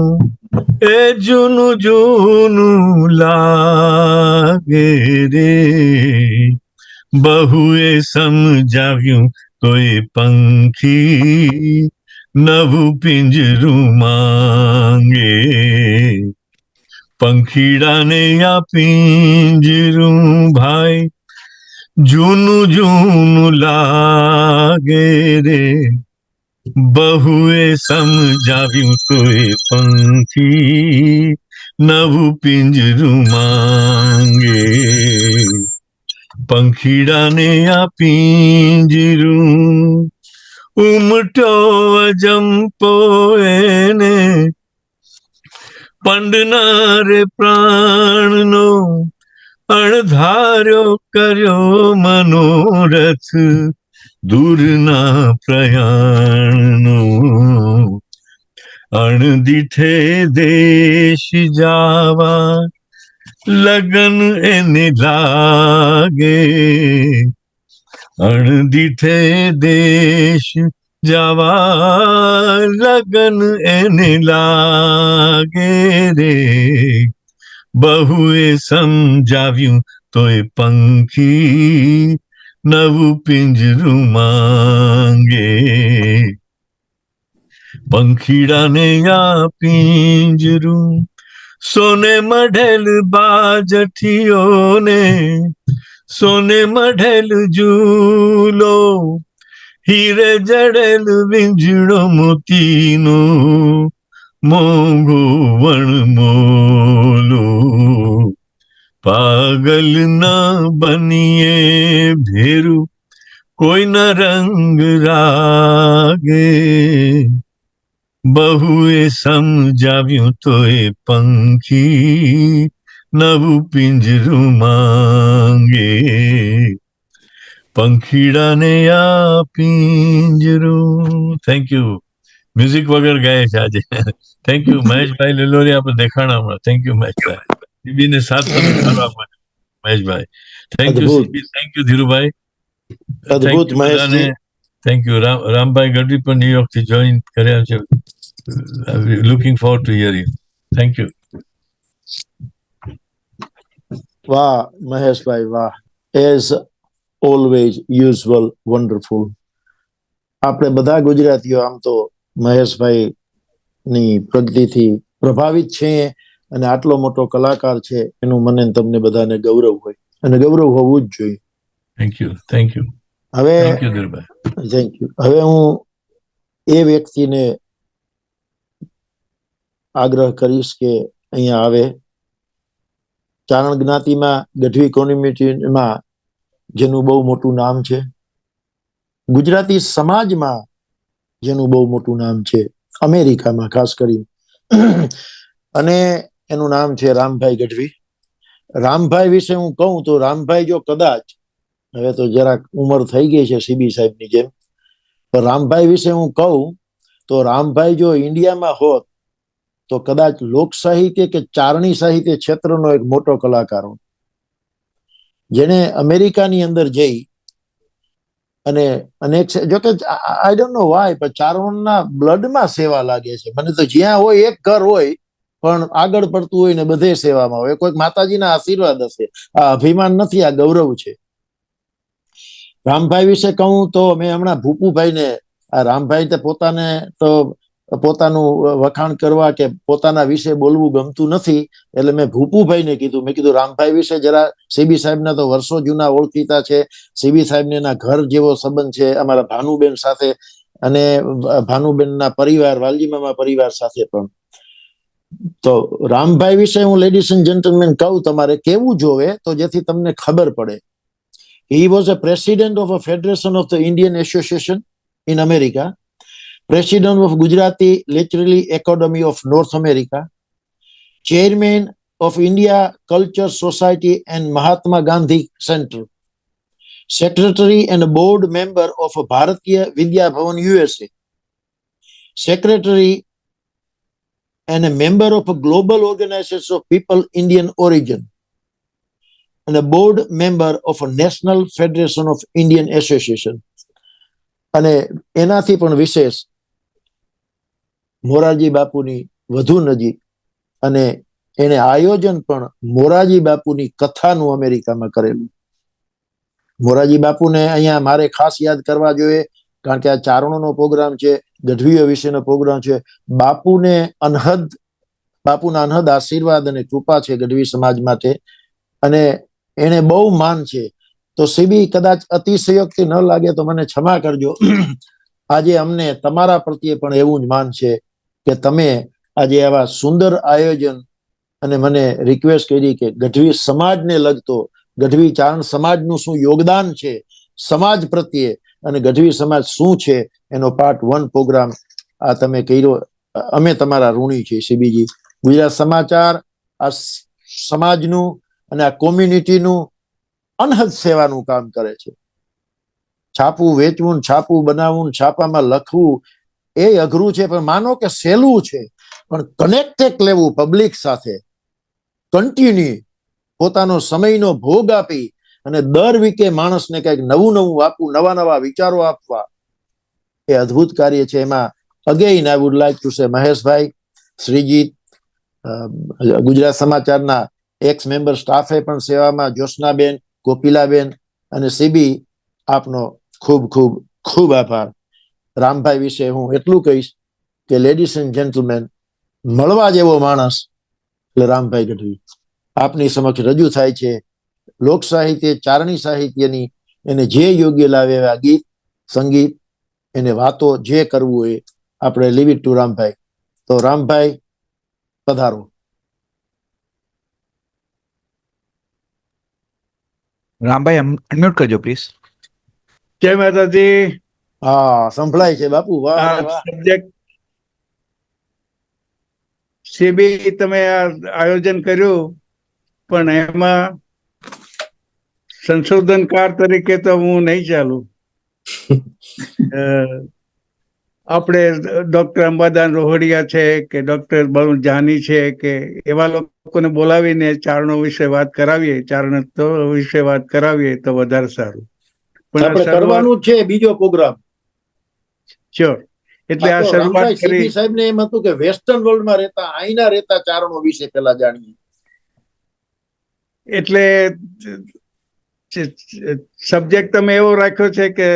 એ જૂનું જૂનું લાગે રે, બહુએ સમજાવ્યું તો એ પંખી નવું પિંજરું માંગે, પંખીડાને આ પિંજરું ભાઈ જૂનું જૂનું લાગે રે, બહુએ સમજાવ્યું તો એ પંખી નવું પિંજરું માંગે, પંખીડાને આ પિંજરું ઉમટો અજંપો એને પંડનારે પ્રાણનો અણધાર્યો કર્યો મનોરથ દૂરના પ્રયાણનો, અણદીઠે દેશ જાવા લગન એને લાગે, અણદીઠે દેશ જાવા લગન એને લાગે રે, બહુએ સમજાવ્યું તોય પંખી નવું પિંજરું માંગે, પંખીડાને આ પિંજરું સોને મઢેલ બાજઠીઓને, સોને મઢેલ ઝૂલો, હીરે જડેલ વીંજળો મોતીનો, મોંઘું વણમોલો, પાગલ ના બનીએ ભેરું કોઈના રંગ રાગે, બહુએ સમજાવ્યું તોય પંખી નવું પિંજરું માંગે, પંખીડાને આ પિંજરું. Thank you. મ્યુઝિક વગર ગાય છે આજે. થેન્ક યુ મહેશભાઈ લેલોરિયા, આપણે દેખાણામાં. થેન્ક યુ મહેશભાઈ. સીબીને સાથ તમે સારો આપો મહેશભાઈ. થેન્ક યુ અદ્ભુત. CB, thank you Dhirubhai. અદ્ભુત મહેશજી. થેન્ક યુ રામભાઈ ગઢવી પણ ન્યુયોર્ક થી જોઈન કર્યા છે. Looking forward to hearing. Thank you. વાહ મહેશભાઈ વાહ, એઝ ઓલવેઝ યુઝ્યુઅલ વન્ડરફુલ. આપણે બધા ગુજરાતીઓ આમ તો મહેશભાઈ ની પ્રગતિથી પ્રભાવિત છે, અને આટલો મોટો કલાકાર છે એનું મને ને તમને બધાને ગૌરવ હોય, અને ગૌરવ હોવું જ જોઈએ. Thank you. Thank you. હવે thank you Dhirubhai. Thank you. હવે હું એ વ્યક્તિને આગ્રહ કરીશ કે અહીંયા આવે. ચારણ જ્ઞાતિમાં, ગઢવી કોમ્યુનિટીમાં જેનું બહુ મોટું નામ છે, ગુજરાતી સમાજમાં જેનું બહુ મોટું નામ છે, અમેરિકામાં ખાસ કરીને, અને એનું નામ છે રામભાઈ ગઢવી. રામભાઈ વિશે હું કહું તો રામભાઈ જો કદાચ, હવે તો જરાક ઉંમર થઈ ગઈ છે સીબી સાહેબની જેમ, પણ રામભાઈ વિશે હું કહું તો રામભાઈ જો ઇન્ડિયામાં હોત તો કદાચ લોક સાહિત્ય કે ચારણી સાહિત્ય ક્ષેત્રનો એક મોટો કલાકાર હોત, જેને અમેરિકાની અંદર જઈ અને અનેક, જો કે આઈ ડોન્ટ નો વાય, પણ ચારણના બ્લડમાં સેવા લાગે છે મને તો. જ્યાં હોય એક ઘર હોય પણ આગળ પડતું હોય ને બધે સેવામાં હોય. કોઈક માતાજીના આશીર્વાદ હશે. આ અભિમાન નથી, આ ગૌરવ છે. રામભાઈ વિશે કહું તો મેં હમણાં ભૂપુભાઈને, આ રામભાઈ તો પોતાને તો પોતાનું વખાણ કરવા કે પોતાના વિશે બોલવું ગમતું નથી, એટલે મેં ભૂપુભાઈને કીધું, મેં કીધું રામભાઈ વિશે જરા, સીબી સાહેબના તો વર્ષો જૂના ઓળખીતા છે, સીબી સાહેબને એના ઘર જેવો સંબંધ છે અમારા ભાનુબેન સાથે, અને ભાનુબેનના પરિવાર, વાલજીમામા પરિવાર સાથે પણ. તો રામભાઈ વિશે હું લેડીઝ એન્ડ જેન્ટલમેન કહું, તમારે કેવું જોવે તો જેથી તમને ખબર પડે. He was a president of a federation of the Indian Association in America, president of Gujarati Literary Academy of North America, chairman of India Culture Society and Mahatma Gandhi Center, secretary and board member of Bharatiya Vidya Bhavan USA, secretary and a member of a global organization of people Indian origin, and a board member of a National Federation of Indian Association. અને એનાથી પણ વિશેષ મોરારજી બાપુની વધુ નજીક, અને એને આયોજન પણ મોરારજી બાપુની કથાનું અમેરિકામાં કરેલું. મોરારજી બાપુને અહીંયા મારે ખાસ યાદ કરવા જોઈએ, કારણ કે આ ચારણોનો પ્રોગ્રામ છે, ગઢવીઓ વિશેનો પ્રોગ્રામ છે. બાપુના અનહદ આશીર્વાદ અને કૃપા છે ગઢવી સમાજ માટે, અને એને બહુ માન છે. તો સીબી કદાચ અતિશયોક્તિ ન લાગે તો મને ક્ષમા કરજો. આજે અમને તમારા પ્રત્યે પણ એવું જ માન છે કે તમે આજે આવા સુંદર આયોજન, અને મને રિક્વેસ્ટ કરી કે ગઢવી સમાજને લગતો, ગઢવી ચારણ સમાજનું શું યોગદાન છે સમાજ પ્રત્યે, અને ગઢવી સમાજ શું છે એનો પાર્ટ 1 પ્રોગ્રામ આ તમે કર્યો. અમે તમારા ઋણી છીએ સીબીજી. ગુજરાત સમાચાર આ સમાજનું અને આ કોમ્યુનિટીનું અનહદ સેવાનું કામ કરે છે. છાપું વેચવું, છાપું બનાવવું, છાપામાં લખવું એ અઘરું છે, પણ માનો કે સહેલું છે, પણ કનેક્ટેડ લેવું પબ્લિક સાથે કન્ટિન્યુ, પોતાનો સમયનો ભોગ આપી અને દર વીકે માણસને કંઈક નવું નવું આપવું, નવા નવા વિચારો આપવા, એ અદ્ભુત કાર્ય છે. એમાં again I would like to say Maheshbhai, શ્રીજીત, Gujarat સમાચારના એક્સ મેમ્બર સ્ટાફે પણ સેવામાં, જ્યોત્સનાબેન, કોકિલાબેન અને સીબી, આપનો ખૂબ ખૂબ ખૂબ આભાર. રામભાઈ વિશે હું એટલું કહીશ કે લેડીઝ એન્ડ જેન્ટલમેન, મળવા જેવો માણસ એટલે રામભાઈ ગઢવી આપની સમક્ષ રજૂ થાય છે. લોક સાહિત્ય, ચારણી સાહિત્યની એને જે યોગ્ય લાવે એવા ગીત, સંગીત, એને વાતો, જે કરવું હોય આપણે લીવ ઇટ ટુ રામભાઈ. તો રામભાઈ પધારો. રામભાઈ અનમ્યુટ કરજો પ્લીઝ. જય માતાજી. હા, સંભળાય છે બાપુ. વાહ રે આ વાહ. સબ્જેક્ટ સીબી તમે આ આયોજન કર્યું, પણ એમાં સંશોધનકાર તરીકે તો હું નહીં ચાલું. આપણે ડોક્ટર અંબાદાન રોહડિયા છે કે ડોક્ટર બળુન જાની છે કે એવા લોકોને બોલાવીને ચારણો વિશે વાત કરાવીએ, ચારણત્વ વિશે વાત કરાવીએ તો વધારે સારું. પણ આપણે શરૂઆત કરવાનું જ છે બીજો પ્રોગ્રામ. શ્યોર. એટલે આ તો શરૂઆત રામભાઈ, કરી. સીબી સાહેબ ને એમ હતું કે વેસ્ટર્ન વર્લ્ડમાં રહેતા, અહીંના રહેતા ચારણો વિશે પેલા જાણીએ. એટલે સબ્જેક્ટ તમે એવો રાખ્યો છે કે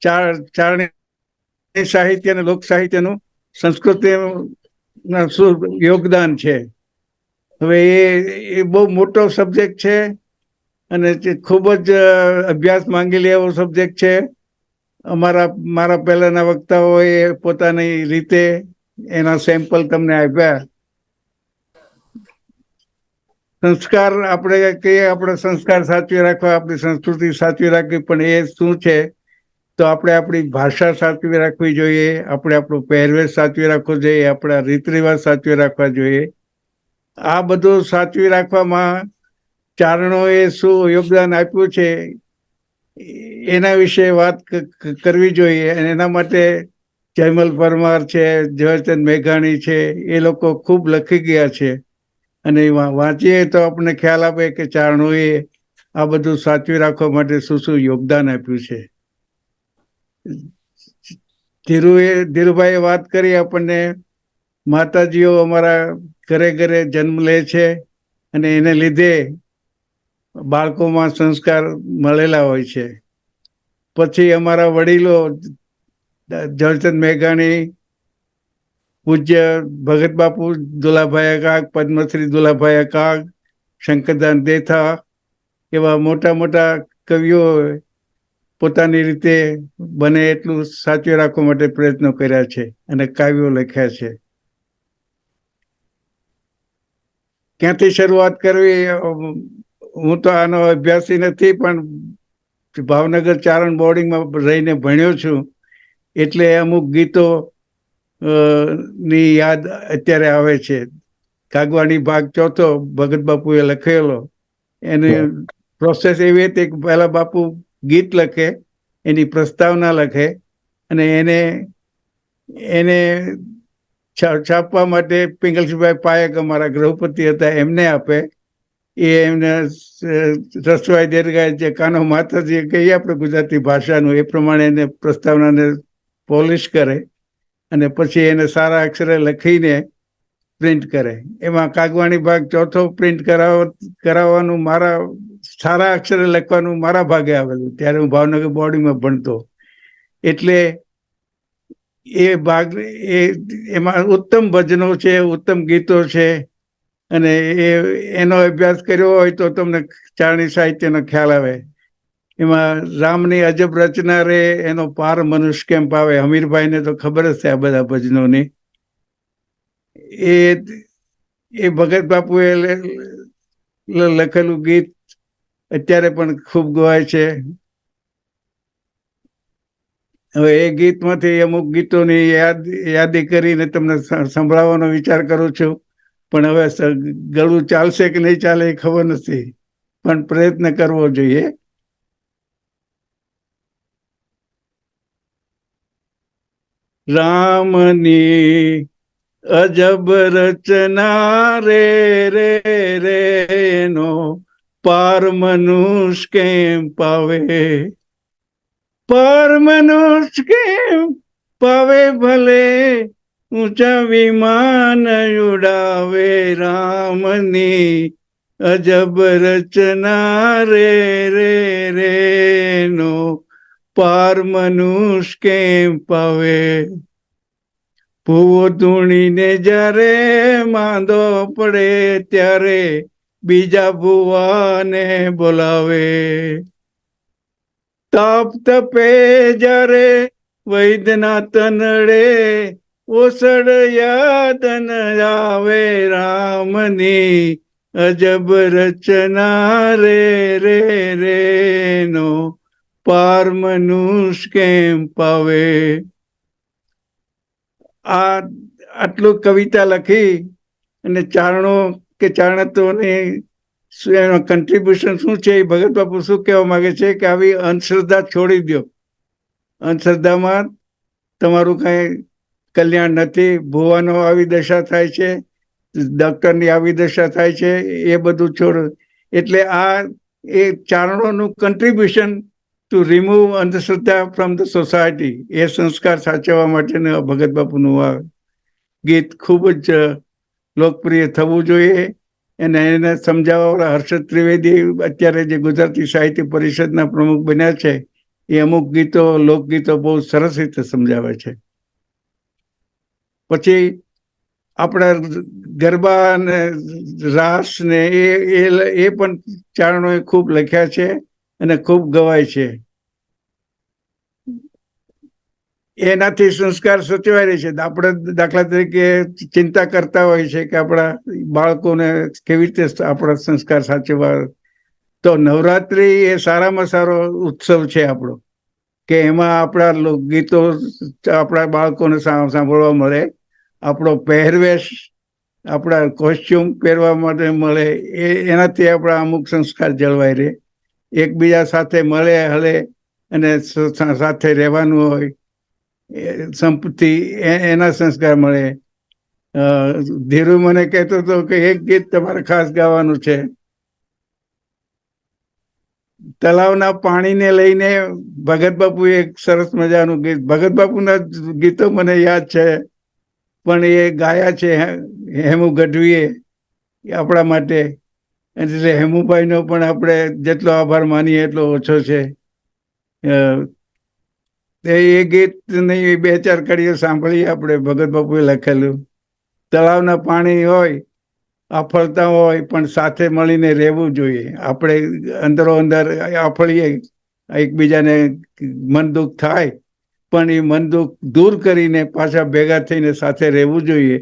ચારણી સાહિત્ય અને લોક સાહિત્યનું સંસ્કૃતિનું શું યોગદાન છે. હવે એ બહુ મોટો સબ્જેક્ટ છે અને ખૂબ જ અભ્યાસ માંગી લે એવો સબ્જેક્ટ છે. મારા પહેલાના વક્તાઓએ પોતાની રીતે એના સેમ્પલ તમને આપ્યા. સંસ્કાર આપણે કહીએ, આપણે સંસ્કાર સાચવી રાખવા, આપણી સંસ્કૃતિ સાચવી રાખવી, પણ એ શું છે તો આપણે આપણી ભાષા સાચવી રાખવી જોઈએ, આપણે આપણો પહેરવેશ સાચવી રાખવો જોઈએ, આપણા રીત રિવાજ સાચવી રાખવા જોઈએ. આ બધું સાચવી રાખવામાં ચારણોએ શું યોગદાન આપ્યું છે એના વિશે વાત કરવી જોઈએ. અને એના માટે જયમલ પરમાર છે, ઝવેરચંદ મેઘાણી છે, એ લોકો ખૂબ લખી ગયા છે. અને વાંચીએ તો આપણને ખ્યાલ આપે કે ચારણોએ આ બધું સાચવી રાખવા માટે શું શું યોગદાન આપ્યું છે. ધીરુભાઈએ વાત કરી, આપણને માતાજીઓ અમારા ઘરે ઘરે જન્મ લે છે અને એને લીધે બાળકોમાં સંસ્કાર મળેલા હોય છે. પછી અમારા વડીલો ઝવેરચંદ મેઘાણી, પૂજ્ય ભગત બાપુ દુલાભાઈ કાગ, પદ્મશ્રી દુલાભાઈ કાગ, શંકરદાન દેથા, એવા મોટા મોટા કવિઓ પોતાની રીતે બને એટલું સાચવી રાખવા માટે પ્રયત્નો કર્યા છે અને કાવ્યો લખ્યા છે. ક્યાંથી શરૂઆત કરવી? હું તો આનો અભ્યાસી નથી, પણ ભાવનગર ચારણ બોર્ડિંગમાં રહીને ભણ્યો છું, એટલે અમુક ગીતો ની યાદ અત્યારે આવે છે. કાગવાણી ભાગ ચોથો ભગત બાપુએ લખેલો. એની પ્રોસેસ એવી હતી કે પહેલા બાપુ ગીત લખે, એની પ્રસ્તાવના લખે અને એને છાપવા માટે પિંગલસિંહભાઈ પાયક અમારા ગૃહપતિ હતા, એમને આપે. એ એમને રસવાઈ દીર્ઘાય જે કાનો માતાજી કહીએ આપણે ગુજરાતી ભાષાનું, એ પ્રમાણે એને પ્રસ્તાવનાને પોલિશ કરે અને પછી એને સારા અક્ષરે લખીને પ્રિન્ટ કરે. એમાં કાગવાણી ભાગ ચોથો પ્રિન્ટ કરાવવાનું મારા સારા અક્ષરે લખવાનું મારા ભાગે આવેલું. ત્યારે હું ભાવનગર બોર્ડિંગમાં ભણતો, એટલે એ ભાગ એમાં ઉત્તમ ભજનો છે, ઉત્તમ ગીતો છે. અને એનો અભ્યાસ કર્યો હોય તો તમને ચારણી સાહિત્યનો ખ્યાલ આવે. એમાં રામની અજબ રચના રે, એનો પાર મનુષ્ય કેમ પાવે, હમીરભાઈને તો ખબર જ છે આ બધા ભજનોની. એ ભગત બાપુએ લખેલું ગીત અત્યારે પણ ખૂબ ગવાય છે. હવે એ ગીતમાંથી અમુક ગીતોની યાદી કરીને તમને સંભળાવવાનો વિચાર કરું છું, પણ હવે ગળું ચાલશે કે નહીં ચાલે એ ખબર નથી, પણ પ્રયત્ન કરવો જોઈએ. રામની અજબ રચના રે રે રે નો પાર મનુષ્ય કેમ પાવે, પાર મનુષ્ય કેમ પાવે ભલે ઊંચા વિમાન ઉડાવે રામની અજબ રચના રે રે રે નો પાર મનુષ્ય કેમ પાવે. ભૂવો ધૂણીને જ્યારે માંદો પડે ત્યારે બીજા ભૂવાને બોલાવે. તાપ તપે જ્યારે વૈદ્યના તનડે ઓસડ યાદ ન આવે રામની અજબ રચના રે રે રે નો પાર મનુષ્ય કેમ પાવે. આ આટલું કવિતા લખી અને ચારણો કે ચારણત્વને એનો કન્ટ્રીબ્યુશન શું છે એ ભગત બાપુ શું કહેવા માંગે છે કે આવી અંધશ્રદ્ધા છોડી દો. અંધશ્રદ્ધામાં તમારું કઈ કલ્યાણ નથી. ભુવાનો આવી દશા થાય છે, ડોક્ટરની આવી દશા થાય છે, એ બધું છોડો. એટલે આ એ ચારણોનું કન્ટ્રીબ્યુશન ટુ રિમૂવ અંધશ્રદ્ધા ફ્રોમ ધ સોસાયટી, એ સંસ્કાર સાચવવા માટેનું ભગત બાપુનું આ ગીત ખૂબ જ લોકપ્રિય થવું જોઈએ. અને એને સમજાવવા હર્ષદ ત્રિવેદી અત્યારે જે ગુજરાતી સાહિત્ય પરિષદના પ્રમુખ બન્યા છે એ અમુક ગીતો લોકગીતો બહુ સરસ રીતે સમજાવે છે. પછી આપણા ગરબા અને રાસ ને એ પણ ચારણોએ ખૂબ લખ્યા છે અને ખૂબ ગવાય છે. એનાથી સંસ્કાર સચવાય રહે છે. આપણે દાખલા તરીકે ચિંતા કરતા હોય છે કે આપણા બાળકોને કેવી રીતે આપણા સંસ્કાર સાચવવા, તો નવરાત્રી એ સારામાં સારો ઉત્સવ છે આપણો, કે એમાં આપણા લોકગીતો આપણા બાળકોને સાંભળવા મળે, આપણો પહેરવેશ, આપણા કોસ્ચ્યુમ પહેરવા માટે મળે, એનાથી આપણા અમુક સંસ્કાર જળવાઈ રહે. એકબીજા સાથે મળે હલે અને સાથે રહેવાનું હોય, સંપત્તિ એના સંસ્કાર મળે. ધીરુ મને કહેતો હતો કે એક ગીત તમારે ખાસ ગાવાનું છે. તલાવના પાણીને લઈને ભગત બાપુ એક સરસ મજાનું ગીત, ભગત બાપુના ગીતો મને યાદ છે પણ એ ગાયા છે હેમુ ગઢવીએ આપણા માટે. એટલે હેમુભાઈનો પણ આપણે જેટલો આભાર માનીએ એટલો ઓછો છે. એ ગીતની 2-4 કડીઓ સાંભળીએ આપણે. ભગત બાપુએ લખેલું, તળાવના પાણી હોય, આફળતા હોય, પણ સાથે મળીને રહેવું જોઈએ. આપણે અંદરો અંદર આફળીએ, એકબીજાને મન દુઃખ થાય, પણ એ મન દુઃખ દૂર કરીને પાછા ભેગા થઈને સાથે રહેવું જોઈએ.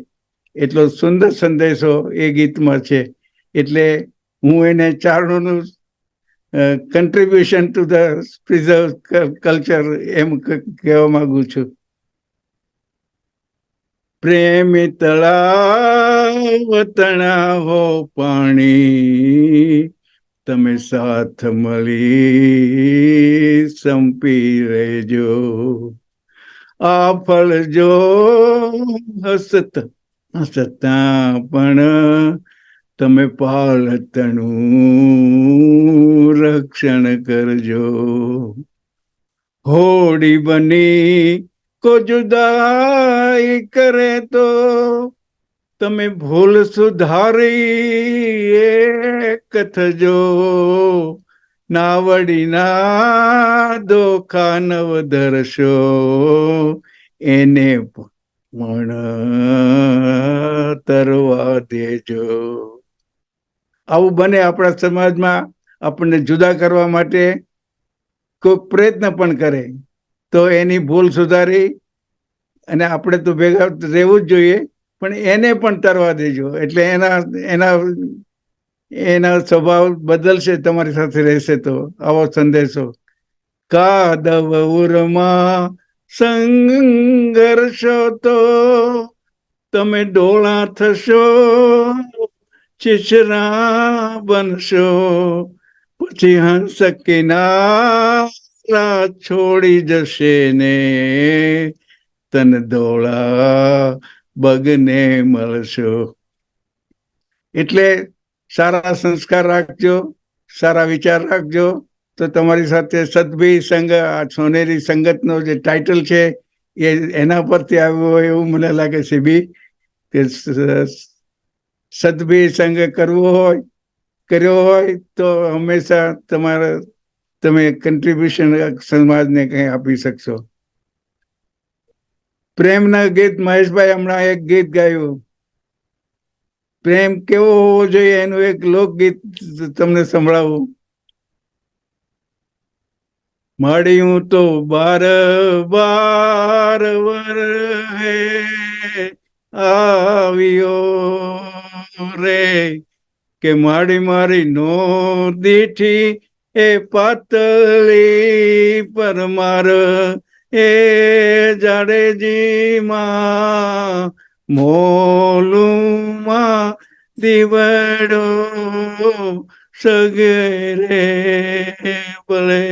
એટલો સુંદર સંદેશો એ ગીતમાં છે. એટલે હું એને ચારણોનું contribution to the preserved culture એમ કહેવા માંગુ છું. પ્રેમી તળાવ તણાવો પાણી, તમે સાથ મળી સંપી રહેજો. આ ફળ જો હસતા પણ તમે પાળતનું રક્ષણ કરજો. હોડી બની કો જુદાઈ કરે તો તમે ભૂલ સુધારી એક થજો. નાવડીના દોખા નવ ધરશો, એને પણ તરવા દેજો. આવું બને આપણા સમાજમાં આપણને જુદા કરવા માટે કોઈ પ્રયત્ન પણ કરે તો એની ભૂલ સુધારી અને આપણે તો ભેગા રહેવું જ જોઈએ, પણ એને પણ તરવા દેજો. એટલે એના સ્વભાવ બદલશે તમારી સાથે રહેશે તો. આવો સંદેશો. કાદવ ઉરમાં સંઘર્ષો તો તમે ડોળા થશો, ચીચરા બનશો, પછી હંસ કિનારા છોડી જશે ને તન દોળા બગને મળશો. એટલે સારા સંસ્કાર રાખજો, સારા વિચાર રાખજો, તો તમારી સાથે સદભી સંગ, આ સોનેરી સંગતનો જે ટાઇટલ છે એ એના પરથી આવ્યો હોય એવું મને લાગે છે બી, કે સદભી સંગ કરવો હોય, કર્યો હોય તો હંમેશા તમે કન્ટ્રીબ્યુશન સમાજને કંઈ આપી શકશો. પ્રેમના ગીત મહેશભાઈ હમણાં એક ગીત ગાયું, પ્રેમ કેવો હોવો જોઈએ એનું એક લોકગીત તમને સંભળાવું. મળ્યું તો 12 વરહે આવ્યો રે, કે મારી નો દીઠી એ પાતળી પરમાર, એ જાડેજીમાં મોલુમાં દીવડો સગરે ભલે.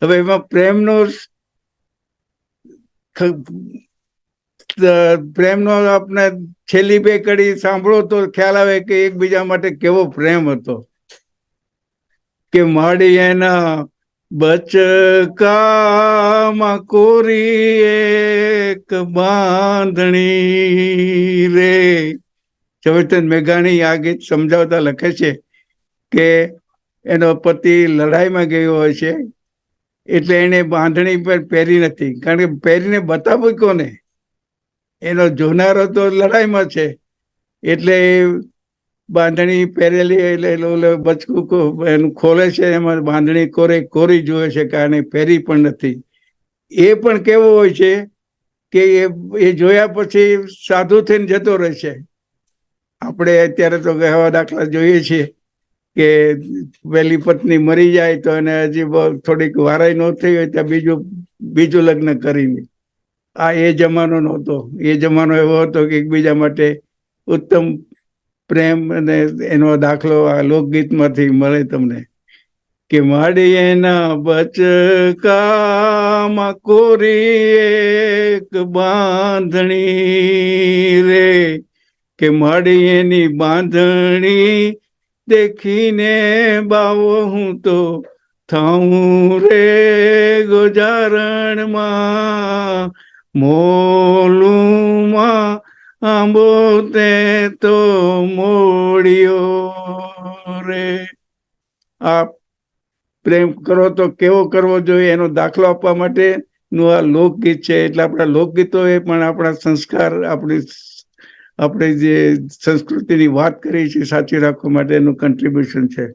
હવે એમાં પ્રેમનો આપણે છેલ્લી બે કડી સાંભળો તો ખ્યાલ આવે કે એકબીજા માટે કેવો પ્રેમ હતો. કે માડી એના બચકામાં કોરી એક બાંધણી રે. ઝવેરચંદ મેઘાણી આ ગીત સમજાવતા લખે છે કે એનો પતિ લડાઈમાં ગયો હોય છે, એટલે એને બાંધણી પર પહેરી નથી, કારણ કે પહેરીને બતાવ્યું કોને, એનો જોનારો તો લડાઈમાં છે, એટલે બાંધણી પહેરેલી, એટલે બચકું એનું ખોલે છે, એમાં બાંધણી કોરી જોવે છે, કારણ પહેરી પણ નથી. એ પણ કેવો હોય છે કે એ જોયા પછી સાધુ થઈને જતો રહે છે. આપણે અત્યારે તો એવા દાખલા જોઈએ છીએ કે પહેલી પત્ની મરી જાય તો એને હજી થોડીક વારાઈ ન થઈ હોય ત્યાં બીજું લગ્ન કરીને. આ એ જમાનો નહોતો. એ જમાનો એવો હતો કે એકબીજા માટે ઉત્તમ પ્રેમ, અને એનો દાખલો આ લોકગીતમાંથી મળે તમને. કે માડી એના બચકામાં કોરી એક બાંધણી રે, કે માડી એની બાંધણી દેખીને બાવો હું તો થાઉં રે ગુજારણમાં, મોલુમાં આંબો તે તો મોડિયો રે. આ પ્રેમ કરો તો કેવો કરવો જોઈએ એનો દાખલો આપવા માટેનું આ લોકગીત છે. એટલે આપણા લોકગીતો એ પણ આપણા સંસ્કાર, આપણે જે સંસ્કૃતિની વાત કરી છે સાચી રાખવા માટેનું કન્ટ્રીબ્યુશન છે.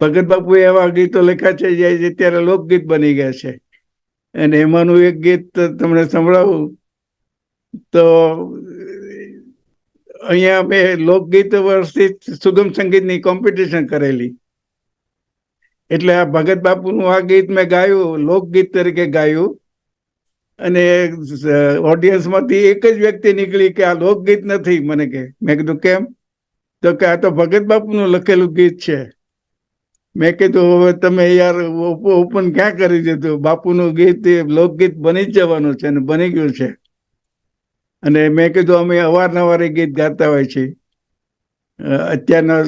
ભગત બાપુએ એવા ગીતો લખ્યા છે જે અત્યારે લોકગીત બની ગયા છે, અને એમાંનું એક ગીત તમને સંભળાવું તો અહીંયા મેં લોકગીત વર્ષથી સુગમ સંગીતની કોમ્પિટિશન કરેલી, એટલે આ ભગત બાપુનું આ ગીત મેં ગાયું, લોકગીત તરીકે ગાયું, અને ઓડિયન્સમાંથી એક જ વ્યક્તિ નીકળી કે આ લોકગીત નથી. મને કે, મેં કીધું કેમ? તો કે આ તો ભગત બાપુનું લખેલું ગીત છે. મેં કીધું હવે તમે યાર ઓપન ક્યાં કરી દીધું, બાપુનું ગીત એ લોકગીત બની જ જવાનું છે, અને બની ગયું છે. અને મેં કીધું અમે અવારનવાર એ ગીત ગાતા હોય છે. અત્યારના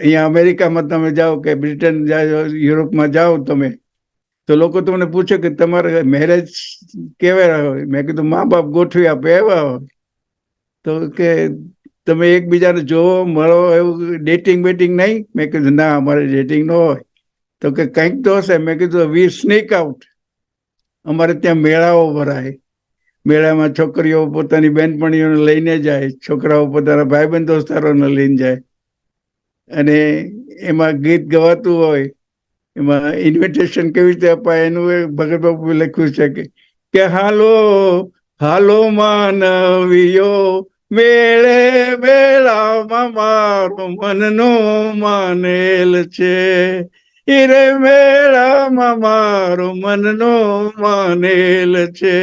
અહીંયા અમેરિકામાં તમે જાઓ કે બ્રિટન જાઓ, યુરોપમાં જાઓ તમે, તો લોકો તમને પૂછે કે તમારે મેરેજ કેવા હોય? મેં કીધું મા બાપ ગોઠવી આપે એવા હોય. તો કે તમે એકબીજાને જોવો, મળો, એવું ડેટિંગ બેટિંગ નહીં? મેં કીધું ના, અમારે ડેટિંગ ન હોય. તો કે કંઈક તો હશે. મેં કીધું વી સ્નીક આઉટ. અમારે ત્યાં મેળાઓ ભરાય, મેળામાં છોકરીઓ પોતાની બહેનપણીઓને લઈને જાય, છોકરાઓ પોતાના ભાઈબંધ દોસ્તારોને લઈને જાય, અને એમાં ગીત ગવાતું હોય. એમાં ઇન્વિટેશન કેવી રીતે અપાય એનું ભગત બાપુએ લખ્યું છે કે હાલો હાલો માનવીઓ, મેળે મેળામાં મારો મનનો માનેલ છે, ઈરે મેળામાં મારો મનનો માનેલ છે,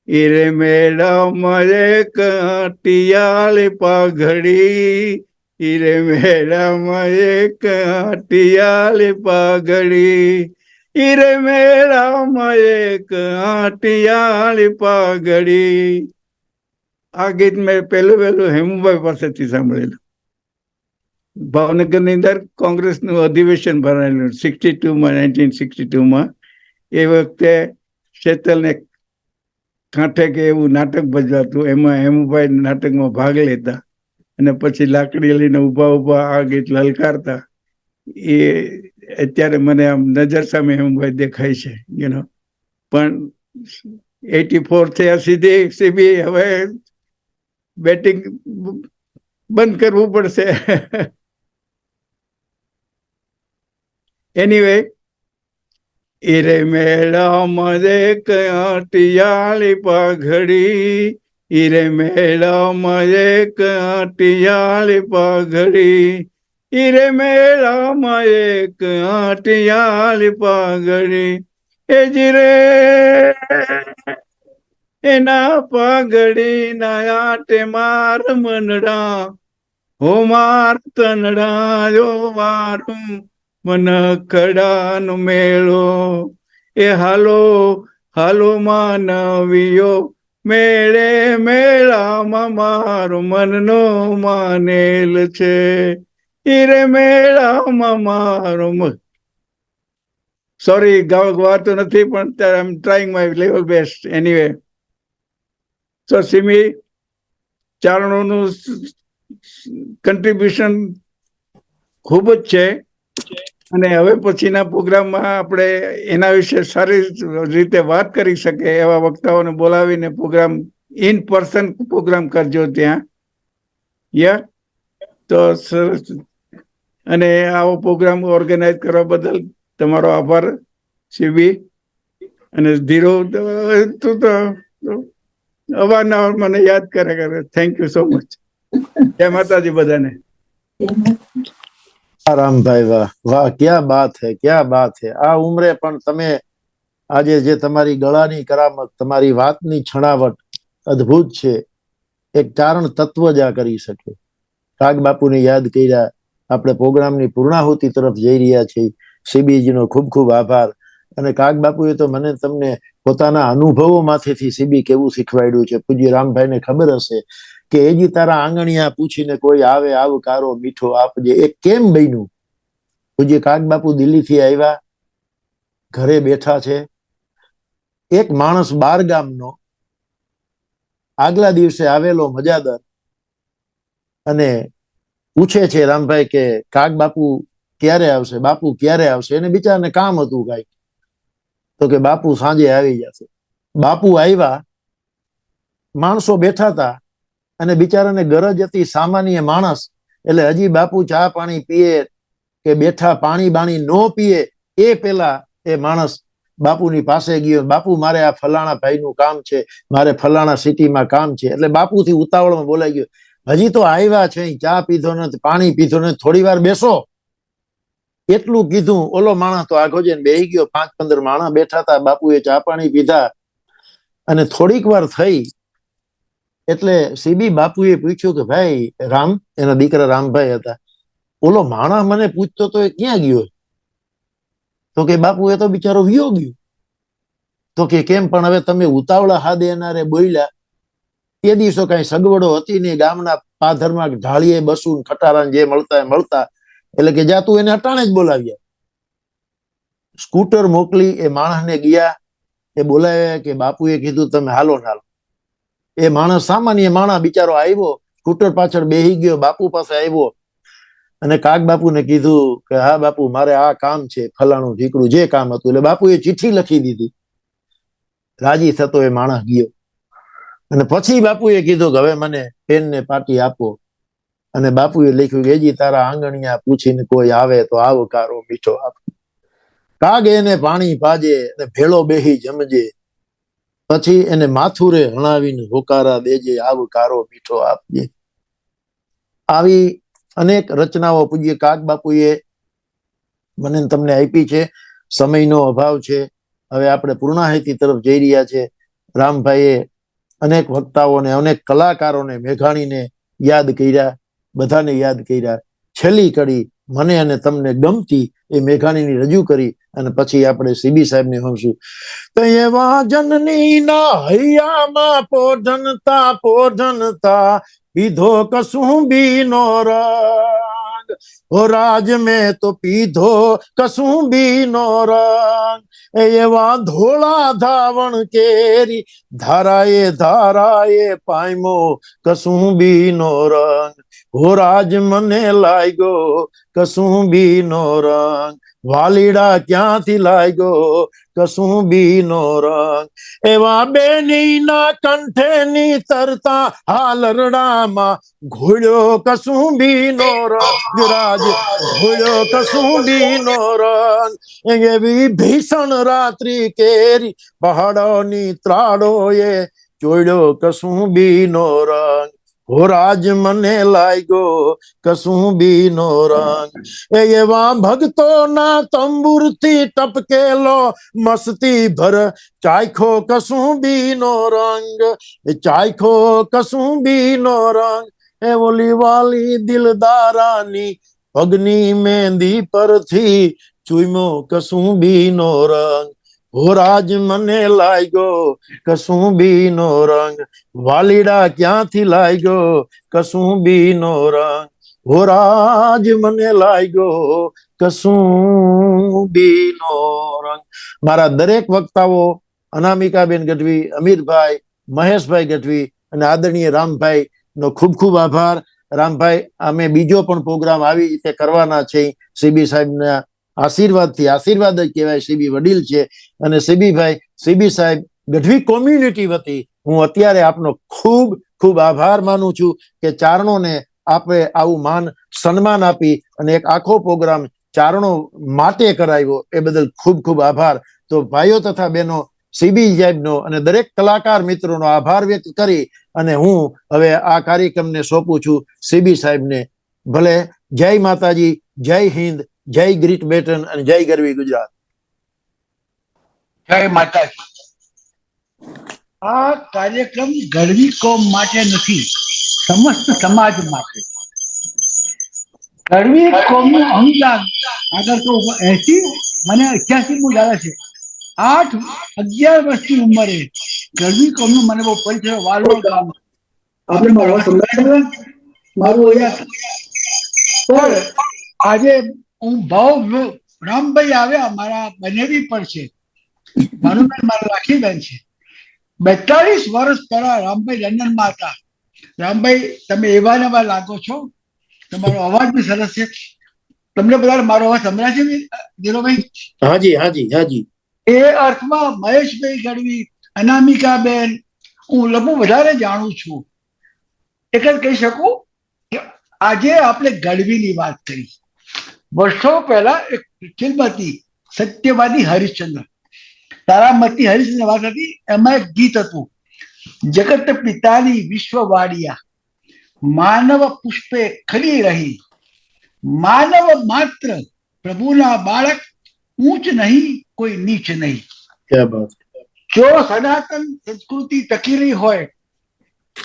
ઈરે મેળામાં એક અટિયાળી પાઘડી, ઈરે મેળામાં એક અટિયાળી પાઘડી, ઈરે મેળામાં એક આટિયાળી પાઘડી. આ ગીત મેં પહેલું હેમુભાઈ પાસેથી સાંભળેલું. ભાવનગરની અંદર કોંગ્રેસનું અધિવેશન ભરાયેલું 1962માં. એ વખતે શેતલને કાંઠે કે એવું નાટક ભજવાતું, એમાં હેમુભાઈ નાટકમાં ભાગ લેતા અને પછી લાકડી લઈને ઊભા આ ગીત લલકારતા. એ અત્યારે મને આમ નજર સામે હેમુભાઈ દેખાય છે, પણ 84 થયા સીબી હવે બેટિંગ બંધ કરવું પડશે. એનીવે, ઈરે મેળામાં એક આટિયાળી પાઘડી, ઈરે મેળામાં એક આટિયાળી પાઘડી, ઈરે મેળામાં એક આટિયાળી પાઘડી. એ જ રે એના પાઘડી ના આટે માર મનડા, હો માર તનડા જો મારું મનખડાનો મેળો. એ હાલો હાલો માનવીઓ મેળે, મેળામાં મારું મનનો માનેલ છે. ઈરે મેળામાં મારું સોરી ગવાતું નથી, પણ I am trying my level best. Anyway, તો સિમી ચારણોનું કન્ટ્રીબ્યુશન ખૂબ જ છે, અને હવે પછીના પ્રોગ્રામમાં આપણે એના વિશે સારી રીતે વાત કરી શકીએ એવા વક્તાઓને બોલાવીને પ્રોગ્રામ ઇન પર્સન પ્રોગ્રામ કરજો ત્યાં. તો સરસ. અને આવો પ્રોગ્રામ ઓર્ગેનાઇઝ કરવા બદલ તમારો આભાર સીબી. અને ધીરો તું તો અવારનવાર મને યાદ કરે. Thank you so much. જય માતાજી બધાને. રામભાઈ, વાહ વાહ, ક્યા બાત હે, ક્યા બાત હે. આ ઉંમરે પણ તમે આજે જે તમારી ગળાની કરામત, તમારી વાતની છણાવટ અદ્ભુત છે. એક ચારણ તત્વ જ આ કરી શકે. કાગ બાપુને યાદ કર્યા. આપણે પ્રોગ્રામની પૂર્ણાહુતિ તરફ જઈ રહ્યા છીએ. સીબીજીનો ખૂબ ખૂબ આભાર. અને કાગ બાપુએ તો મને તમને પોતાના અનુભવો માંથી સીબી કેવું શીખવાડ્યું છે. પૂજ્ય રામભાઈને ખબર હશે કે એજી તારા આંગણિયા પૂછીને કોઈ આવે, આવકારો મીઠો આપજે. એ કેમ બન્યું? પૂજ્ય કાગ બાપુ દિલ્હીથી આવ્યા, ઘરે બેઠા છે. એક માણસ 12 ગામનો આગલા દિવસે આવેલો મજાદર અને પૂછે છે રામભાઈ કે કાગ બાપુ ક્યારે આવશે, બાપુ ક્યારે આવશે? એને બિચારાને કામ હતું કાંઈક. તો કે બાપુ સાંજે આવી જશે. બાપુ આવ્યા, માણસો બેઠા હતા અને બિચારાને ગરજ હતી. સામાન્ય માણસ એટલે હજી બાપુ ચા પાણી પીએ કે બેઠા પાણી બાણી નો પીએ એ પેલા એ માણસ બાપુની પાસે ગયો. બાપુ, મારે આ ફલાણા ભાઈનું કામ છે, મારે ફલાણા સિટીમાં કામ છે. એટલે બાપુથી ઉતાવળમાં બોલાઈ ગયો, હજી તો આવ્યા છે, ચા પીધો નથી, પાણી પીધો નથી, થોડી વાર બેસો. એટલું કીધું. ઓલો માણસ તો આઘો જઈને બેહી ગયો. 5-15 માણસ બેઠા હતા. બાપુએ ચા પાણી પીધા અને થોડીક વાર થઈ એટલે સીબી બાપુએ પૂછ્યું કે ભાઈ રામ, એના દીકરા રામભાઈ હતા, ઓલો માણસ મને પૂછતો તો એ ક્યાં ગયો? તો કે બાપુ એ તો બિચારો વિયો ગયો. તો કે કેમ? પણ હવે તમે ઉતાવળા હાથે એનારે બોલ્યા. તે દિવસો કઈ સગવડો હતી નહીં. ગામના પાધરમાં ઢાળીએ બસું ખટારા જે મળતા મળતા. એટલે કે જા તું એને અટાણે જ બોલાવ્યા. સ્કૂટર મોકલી, એ માણસને ગયા, એ બોલાવ્યા કે બાપુએ કીધું તમે હાલો ને હાલો. એ માણસ સામાન્ય માણસ બિચારો આવ્યો, સ્કૂટર પાછળ બેહી ગયો, બાપુ પાસે આવ્યો અને કાગ બાપુને કીધું કે હા બાપુ, મારે આ કામ છે, ફલાણું ઢીકડું જે કામ હતું. એટલે બાપુએ ચિઠ્ઠી લખી દીધી. રાજી થતો એ માણસ ગયો અને પછી બાપુએ કીધું કે હવે મને પેન ને પાટી આપો. અને બાપુએ લખ્યું કે હજી તારા આંગણિયા પૂછીને કોઈ આવે તો આવકારો મીઠો આપ. કાગ એને પાણી પાજે અને ભેળો બેહી જમજે, પછી એને માથુરે હણાવીને હોકારા દેજે, આવકારો મીઠો આપજે. આવી અનેક રચનાઓ પૂજ્ય કાગ બાપુએ મને તમને આપી છે. સમયનો અભાવ છે, હવે આપણે પૂર્ણાહુતિ તરફ જઈ રહ્યા છે. રામભાઈએ અનેક વક્તાઓને, અનેક કલાકારોને, મેઘાણીને યાદ કર્યા, બધાને યાદ કર્યા. છેલ્લી કડી મને અને તમને ગમતી એ મેઘાણીની રજૂ કરી અને પછી આપણે સીબી સાહેબને હમશું. તો એવા જનની ના હૈયામાં પોઢનતા પીધો કસુંબી નો રંગ, ઓ રાજ મેં તો પીધો કસુંબી નો રંગ, એવા ધોળા ધાવણ કેરી ધારાએ પાયમો કસુંબી નો રંગ, હો રાજ મને લાગ્યો કસુંબી નો રંગ, વાલીડા ક્યાંથી લાગ્યો કસુંબી નો રંગ, એવા બેની ના કંઠે ની તરતા હાલરડામાં ઘોડ્યો કસુંબી નો રંગ, રાજ ઘોડ્યો કસુંબી નો રંગ, એવી ભીષણ રાત્રિ કેરી પહાડોની ત્રાડોએ ચોડ્યો કસુંબી નો રંગ, હો રાજ મને લાગ્યો કસુંબી નો રંગ, એવા ભક્તોના તંબુરથી ટપકેલો મસ્તી ભર ચાખ્યો કસુંબી નો રંગ, ચાખ્યો કસુંબી નો રંગ, એ ઓલી વાલી દિલદારાની પગની મહેંદી પરથી ચૂમ્યો કસુંબી નો રંગ, હો રાજ મને લાગ્યો કસુંબી નો રંગ, વાલીડા ક્યાંથી લાગ્યો કસુંબી નો રંગ, હો રાજ મને લાગ્યો કસુંબી નો રંગ. મારા દરેક વક્તાઓ અનામિકાબેન ગઢવી, અમીરભાઈ, મહેશભાઈ ગઢવી અને આદરણીય રામભાઈ નો ખૂબ ખૂબ આભાર. રામભાઈ, અમે બીજો પણ પ્રોગ્રામ આવી રીતે કરવાના છે. સીબી સાહેબના આશીર્વાદથી, આશીર્વાદ જ કહેવાય, સીબી વડીલ છે. અને સીબી સાહેબ ગઢવી કોમ્યુનિટી વતી હું અત્યારે આપનો ખૂબ ખૂબ આભાર માનું છું કે ચારણોને આપણે આવું માન સન્માન આપી અને એક આખો પ્રોગ્રામ ચારણો માટે કરાવ્યો, એ બદલ ખૂબ ખૂબ આભાર. તો ભાઈઓ તથા બહેનો, સીબી સાહેબનો અને દરેક કલાકાર મિત્રોનો આભાર વ્યક્ત કરી અને હું હવે આ કાર્યક્રમને સોંપું છું સીબી સાહેબને. ભલે. જય માતાજી, જય હિન્દ, જય ગ્રેટ બ્રિટન અને જય ગરવી ગુજરાત. જય માતાજી. આ કાર્યક્રમ ગરવી કોમ માટે નથી, સમસ્ત સમાજ માટે. ગરવી કોમનું અહંકાર આગળ તો 80 મને 88 મુ આવે છે. 11 વર્ષની ઉંમરે ગરવી કોમનું મને બહુ પરિચય. વાલોડ ગામ આપણે મારું પણ આજે હું ભાવ રામભાઈ આવ્યા, મારા બનેવી પર છે, મારું રાખીબેન છે. 42 વર્ષ પહેલા રામભાઈ લંડનમાં હતા. રામભાઈ, તમે એવા ને એવા લાગો છો, તમારો અવાજ બી સરસ છે. તમને બધા મારો અવાજ સંભળાય છે ધીરુભાઈ? હાજી હાજી હાજી. એ અર્થમાં મહેશભાઈ ગઢવી, અનામિકાબેન હું લગભગ વધારે જાણું છું. એક જ કહી શકું કે આજે આપણે ગઢવીની વાત કરી. વર્ષો પહેલા એક ફિલ્મ હતી સત્યવાદી હરિશ્ચંદ્ર, તારામતી હરિશ્ચંદ્ર વાત હતી. એમાં એક ગીત હતું, જગત પિતાની વિશ્વવાડિયા, માનવ પુષ્પે ખરી રહી, માનવ માત્ર પ્રભુના બાળક, ઊંચ નહીં કોઈ નીચ નહીં. જો સનાતન સંસ્કૃતિ ટકી રહી હોય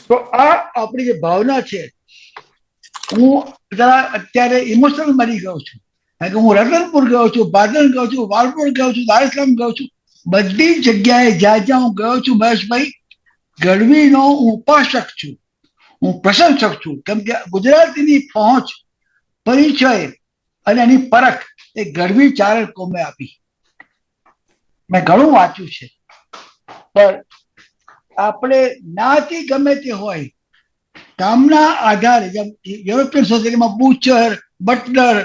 તો આ આપણી જે ભાવના છે, હું અત્યારે ઇમોશનલ મરી ગયો છું, કારણ કે હું રતનપુર ગયો છું, બાદલ ગયો છું, વાલપુર ગયો છું, દારસલામ ગયો છું, બધી જગ્યાએ જ્યાં જ્યાં હું ગયો છું મહેશભાઈ, ગઢવીનો હું ઉપાસક છું, હું પ્રશંસક છું. કેમ કે ગુજરાતીની પહોંચ, પરિચય અને એની પરખ એ ગઢવી ચારણ કોમે આપી. મેં ઘણું વાંચ્યું છે, પણ આપણે જ્ઞાતિ ગમે તે હોય, કામના આધારે, જેમ યુરોપિયન સોસાયટીમાં બુચર, બટલર,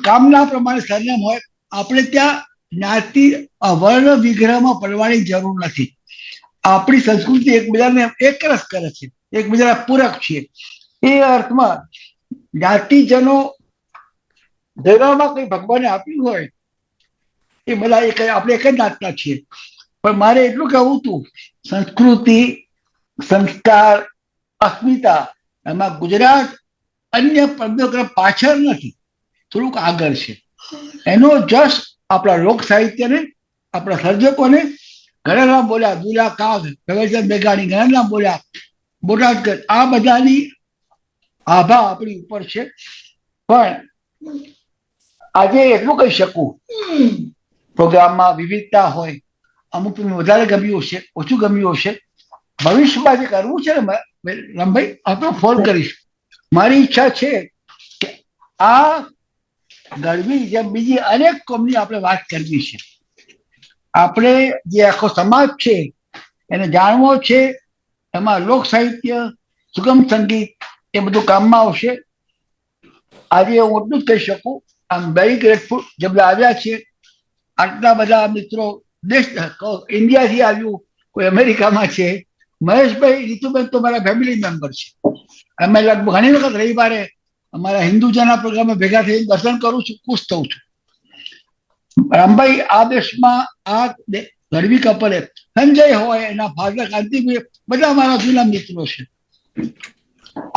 કામના પ્રમાણે સરનેમ હોય, આપણે ત્યાં જ્ઞાતિ વર્ણ વિગ્રહમાં પડવાની જરૂર નથી. આપણી સંસ્કૃતિ એકબીજાને એકરસ કરે છે, એકબીજાના પૂરક છે. એ અર્થમાં જ્ઞાતિજનો જગામાં કઈ ભગવાને આપ્યું હોય, એ બધા આપણે એક જ જાતના છીએ. પણ મારે એટલું કહેવું હતું, સંસ્કૃતિ, સંસ્કાર, અસ્મિતા, એમાં ગુજરાત અન્ય પદ્ધતિ પાછળ નથી, થોડુંક આગળ છે. એનો જશ આપણા લોક સાહિત્યને, આપણા સર્જકોને, ઘણા બોલ્યા, દુલા કાગ, રવિચંદ્ર મેઘાણી ઘણા બોલ્યા, બોટાદકર, આ બધાની આભા આપણી ઉપર છે. પણ આજે એટલું કહી શકું, પ્રોગ્રામમાં વિવિધતા હોય, અમુક વધારે ગમ્યું હશે, ઓછું ગમ્યું હશે. ભવિષ્યમાં જે કરવું છે ને રામભાઈ, આપણે ફોન કરીશ. મારી ઈચ્છા છે કે આ ગરબી જેમ બીજી અનેક કોમની આપણે વાત કરવી છે. આપણે જે આખો સમાજ છે એને જાણવો છે. એમાં લોક સાહિત્ય, સુગમ સંગીત એ બધું કામમાં આવશે. આજે હું એટલું જ કહી શકું, આઈ એમ વેરી ગ્રેટફુલ જે બધા આવ્યા છે. આટલા બધા મિત્રો દેશ ઇન્ડિયાથી આવ્યું, કોઈ અમેરિકામાં છે. મહેશભાઈ, રીતુબેન તો મારા ફેમિલી મેમ્બર છે. અમે લગભગ ઘણી વખત રવિવારે અમારા હિન્દુજાના પ્રોગ્રામમાં ભેગા થઈ દર્શન કરું છું, ખુશ થઉં છું. રામભાઈ, આ દેશમાં આ ગરબી કપલે સંજય હોય, એના ફાધર કાંતિભાઈ, બધા અમારા જૂના મિત્રો છે.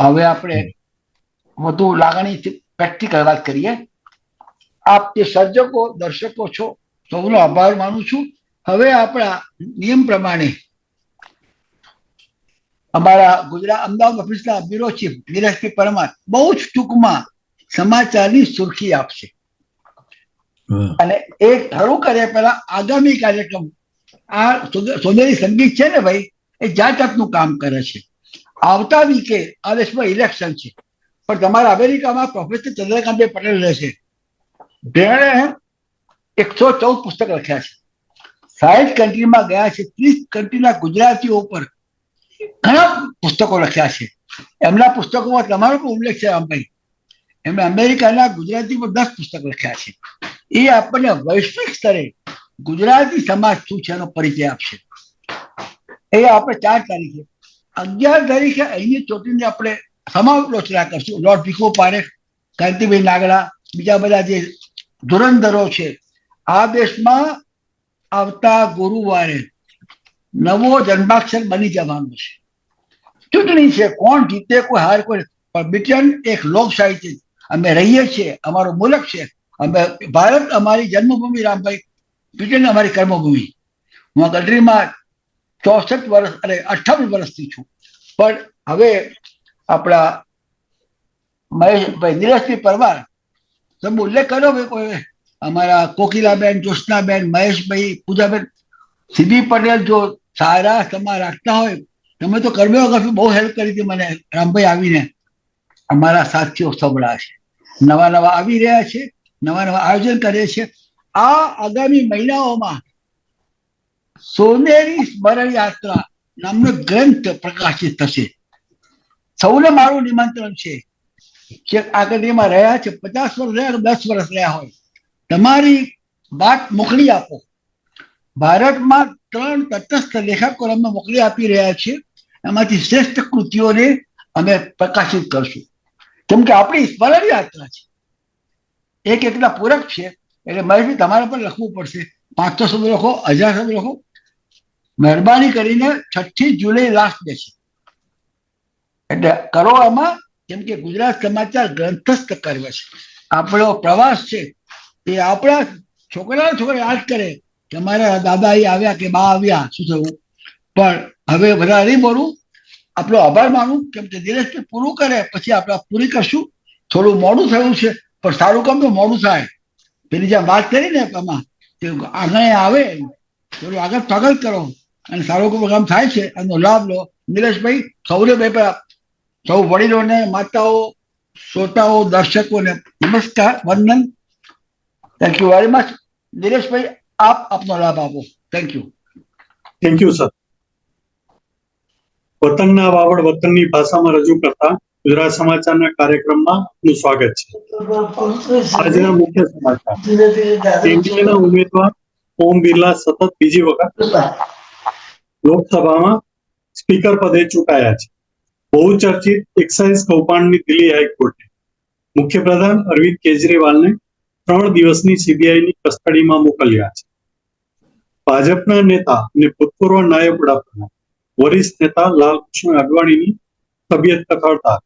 હવે આપણે વધુ લાગણીથી પ્રેક્ટિકલ વાત કરીએ. આપ જે સર્જકો, દર્શકો છો, સૌનો આભાર માનું છું. હવે આપણા નિયમ પ્રમાણે અમારા ગુજરાત અમદાવાદ ઓફિસના બ્યુરો ચીફ નિલેશભાઈ પરમાર બહુ જ ટૂંકમાં સમાચારની સુર્ખી આપશે. અને એ શરૂ કરે પહેલા આગામી કાર્યક્રમ, આ સોનેરી સંગીત છે ને ભાઈ, એ જાત જાતનું કામ કરે છે. આવતા વીકે આ દેશમાં ઇલેક્શન છે, પણ તમારા અમેરિકામાં પ્રોફેસર ચંદ્રકાંતભાઈ પટેલ રહેશે. જેણે 114 પુસ્તક લખ્યા છે, 60 કન્ટ્રીમાં ગયા છે, 30 કન્ટ્રીના ગુજરાતીઓ ઉપર ઘણા પુસ્તકો લખ્યા છે. એમના પુસ્તકોમાં તમારો પણ ઉલ્લેખ છે રામભાઈ. એમણે અમેરિકાના ગુજરાતી પર 10 પુસ્તક લખ્યા છે. એ આપણને વૈશ્વિક સ્તરે ગુજરાતી સમાજ શું છે એનો પરિચય આપશે. એ આપણે 4 તારીખે, 11 તારીખે અહીંની ચોટીને આપણે સમાલોચના કરશું. લોર્ડ ભીખુ પારેખ, કાંતિભાઈ નાગડા, બીજા બધા જે ધુરંધરો છે. આ દેશમાં આવતા ગુરુવારે નવો જન્માક્ષર બની જવાનો છે. ચૂંટણી છે, કોણ જીતે, કોઈ હાર, કોઈ, પણ બ્રિટન એક લોક સાહિત્ય, અમે રહીએ છીએ, અમારો મુલક છે. અમે ભારત અમારી જન્મભૂમિ રામભાઈ, બ્રિટન અમારી કર્મભૂમિ. હું આ કન્ટ્રીમાં 64 વર્ષ અને 28 વર્ષથી છું. પણ હવે આપણા મહેશભાઈ નિલેશભાઈ પરમાર તમે ઉલ્લેખ કર્યો ભાઈ, કોઈ અમારા કોકિલાબેન, જ્યોત્સનાબેન, મહેશભાઈ, પૂજાબેન, સીબી પટેલ જો સારા સમા રાખતા હોય, તમે તો કર્મિયોગ્રાફી બહુ હેલ્પ કરી હતી મને રામભાઈ આવીને. અમારા સાથીઓ સબળા છે, નવા નવા આવી રહ્યા છે, નવા નવા આયોજન કરે છે. આ આગામી મહિનાઓમાં સોનેરી સ્મરણ યાત્રા નામનો ગ્રંથ પ્રકાશિત થશે. સૌને મારું નિમંત્રણ છે જે આ કન્ટ્રીમાં રહ્યા છે, 50 વર્ષ રહ્યા, 10 વર્ષ રહ્યા હોય, તમારી વાત મોકલી આપો. ભારતમાં 3 તટસ્થ લેખકો અમે મોકલી આપી રહ્યા છીએ. એમાંથી શ્રેષ્ઠ કૃતિઓને અમે પ્રકાશિત કરશું, કેમ કે આપણી સ્મરણ યાત્રા છે. એક એકના પૂરક છે. એટલે મહેશભાઈ તમારે પણ લખવું પડશે. 500 શબ્દ લખો, 1000 શબ્દ લખો. મહેરબાની કરીને 6 જુલાઈ લાસ્ટ ડે છે, એટલે કરો એમાં. કેમ કે ગુજરાત સમાચાર ગ્રંથસ્થ કર્યો છે. આપણો પ્રવાસ છે એ આપણા છોકરા યાદ કરે કે અમારા દાદા અહીં આવ્યા કે બા આવ્યા, શું થયું. પણ હવે બધા નહીં બોલું, આપણો આભાર માનું. કેમ કે દિનેશભાઈ પૂરું કરે પછી આપણે પૂરી કરશું. થોડું મોડું થયું છે, પણ સારું કામ તો મોડું થાય. પેલી જેમ વાત કરી ને આમાં આગળ આવે, થોડું આગળ સ્વાગત કરો અને સારું કામ થાય છે, એનો લાભ લો. નિલેશભાઈ, સૌને સૌ વડીલોને, માતાઓ, શ્રોતાઓ, દર્શકોને નમસ્કાર, વંદન. Thank you very much. Nileshbhai, આપ આપનો લાભ આપો. Thank you. Thank you sir. વતનના વાવડ વતનની ભાષામાં રજૂ કરતા ગુજરાત સમાચારના કાર્યક્રમમાં આપનું સ્વાગત છે. આજના મુખ્ય સમાચાર. એનડીએના ઉમેદવાર ઓમ બિરલા સતત બીજી વખત લોકસભામાં સ્પીકર પદે ચૂંટાયા છે. બહુચર્ચિત એક્સાઇઝ કૌભાંડની દિલ્હી હાઈકોર્ટે મુખ્યપ્રધાન અરવિંદ કેજરીવાલને 3 દિવસની સીબીઆઈની કસ્ટડીમાં મોકલ્યા છે. ભાજપના નેતા અને ભૂતપૂર્વ નાયબ વડાપ્રધાન વરિષ્ઠ નેતા લાલકૃષ્ણ અડવાણીની તબિયત કથળતા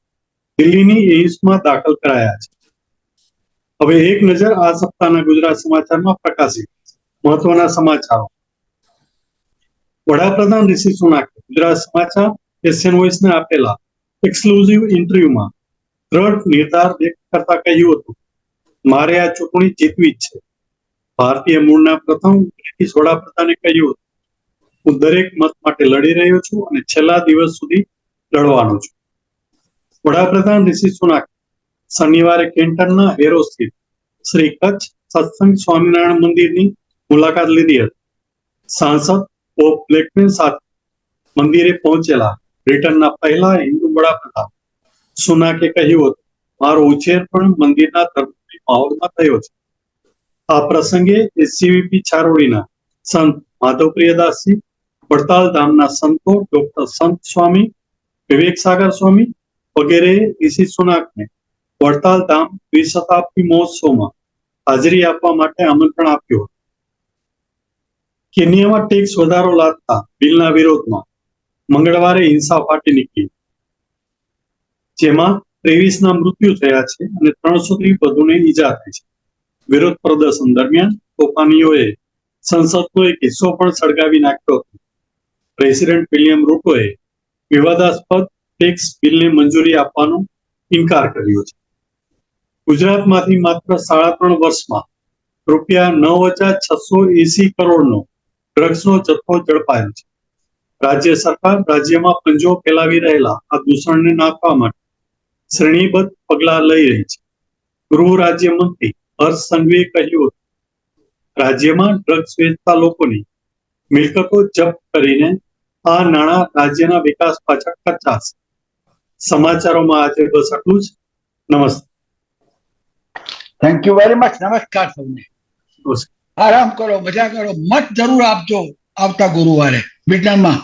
દિલ્હીની એઇમ્સમાં દાખલ કરાયા છે. હવે એક નજર આ સપ્તાહના ગુજરાત સમાચારમાં પ્રકાશિત મહત્વના સમાચારો. વડાપ્રધાન ઋષિ સુનાકે ગુજરાત સમાચાર એશિયન વોઇસને આપેલા એક્સક્લુઝિવ ઇન્ટરવ્યુમાં દ્રઢ નિર્ધાર વ્યક્ત કરતા કહ્યું હતું, મારે આ ચૂંટણી જીતવી જ છે. ભારતીય મૂળના પ્રથમ બ્રિટિશ વડાપ્રધાને કહ્યું હતું, હું દરેક મત માટે લડી રહ્યો છું અને છેલ્લા દિવસ સુધી લડવાનો છું. વડાપ્રધાન ઋષિ સુનાક શનિવારે કેન્ટનના હેરો સ્થિત શ્રી કચ્છ સત્સંગ સ્વામિનારાયણ મંદિરની મુલાકાત લીધી હતી. સાંસદ પોપ બ્લેકમેન સાથે મંદિરે પહોંચેલા બ્રિટનના પહેલા હિન્દુ વડાપ્રધાન સુનાકે કહ્યું હતું, મારો ઉછેર પણ મંદિરના ધર્મની માહોલમાં થયો છે. આ પ્રસંગે એસસીવીપી છારોડીના સંત માધવપ્રિયદાસજી, વડતાલ ધામના સંતો ડોક્ટર સંત સ્વામી, વિવેક સાગર સ્વામી વગેરે ઋષિ સુનાકને વડતાલ ધામ દ્વિશતાબ્દી મહોત્સવમાં હાજરી આપવા માટે આમંત્રણ આપ્યું હતું. કેન્યામાં ટેક્સ વધારો લાદતા બિલના વિરોધમાં મંગળવારે હિંસા ફાટી નીકળી, જેમાં 23ના મૃત્યુ થયા છે અને 300થી વધુને ઈજા થઈ છે. વિરોધ પ્રદર્શન દરમિયાન તોફાનીઓએ સંસદનો એક હિસ્સો પણ સળગાવી નાખ્યો હતો. પ્રેસિડેન્ટ વિલિયમ રૂટોએ વિવાદાસ્પદ ટેક્સ બિલને મંજૂરી આપવાનો ઇનકાર કર્યો છે. ગુજરાતમાંથી માત્ર 3.5 વર્ષમાં ₹9,680 કરોડનો ડ્રગ્સનો જથ્થો ઝડપાયો છે. રાજ્ય સરકાર રાજ્યમાં પંજો ફેલાવી રહેલા આ દૂષણને નાથવા માટે શ્રેણીબદ્ધ પગલાં લઈ રહી છે. ગૃહ રાજ્યમંત્રી હર્ષ સંઘવીએ કહ્યું હતું, રાજ્યમાં ડ્રગ્સ વેચતા લોકોની મિલકતો જપ્ત કરીને આ નાણાં રાજ્યના વિકાસ પાછળ ખર્ચાશે. સમાચારોમાં આજે બસ આટલું જ. નમસ્તે. Thank you very much. નમસ્કાર સૌને. નમસ્કાર. આરામ કરો, મજા કરો, મત જરૂર આપજો આવતા ગુરુવારે બ્રિટનમાં.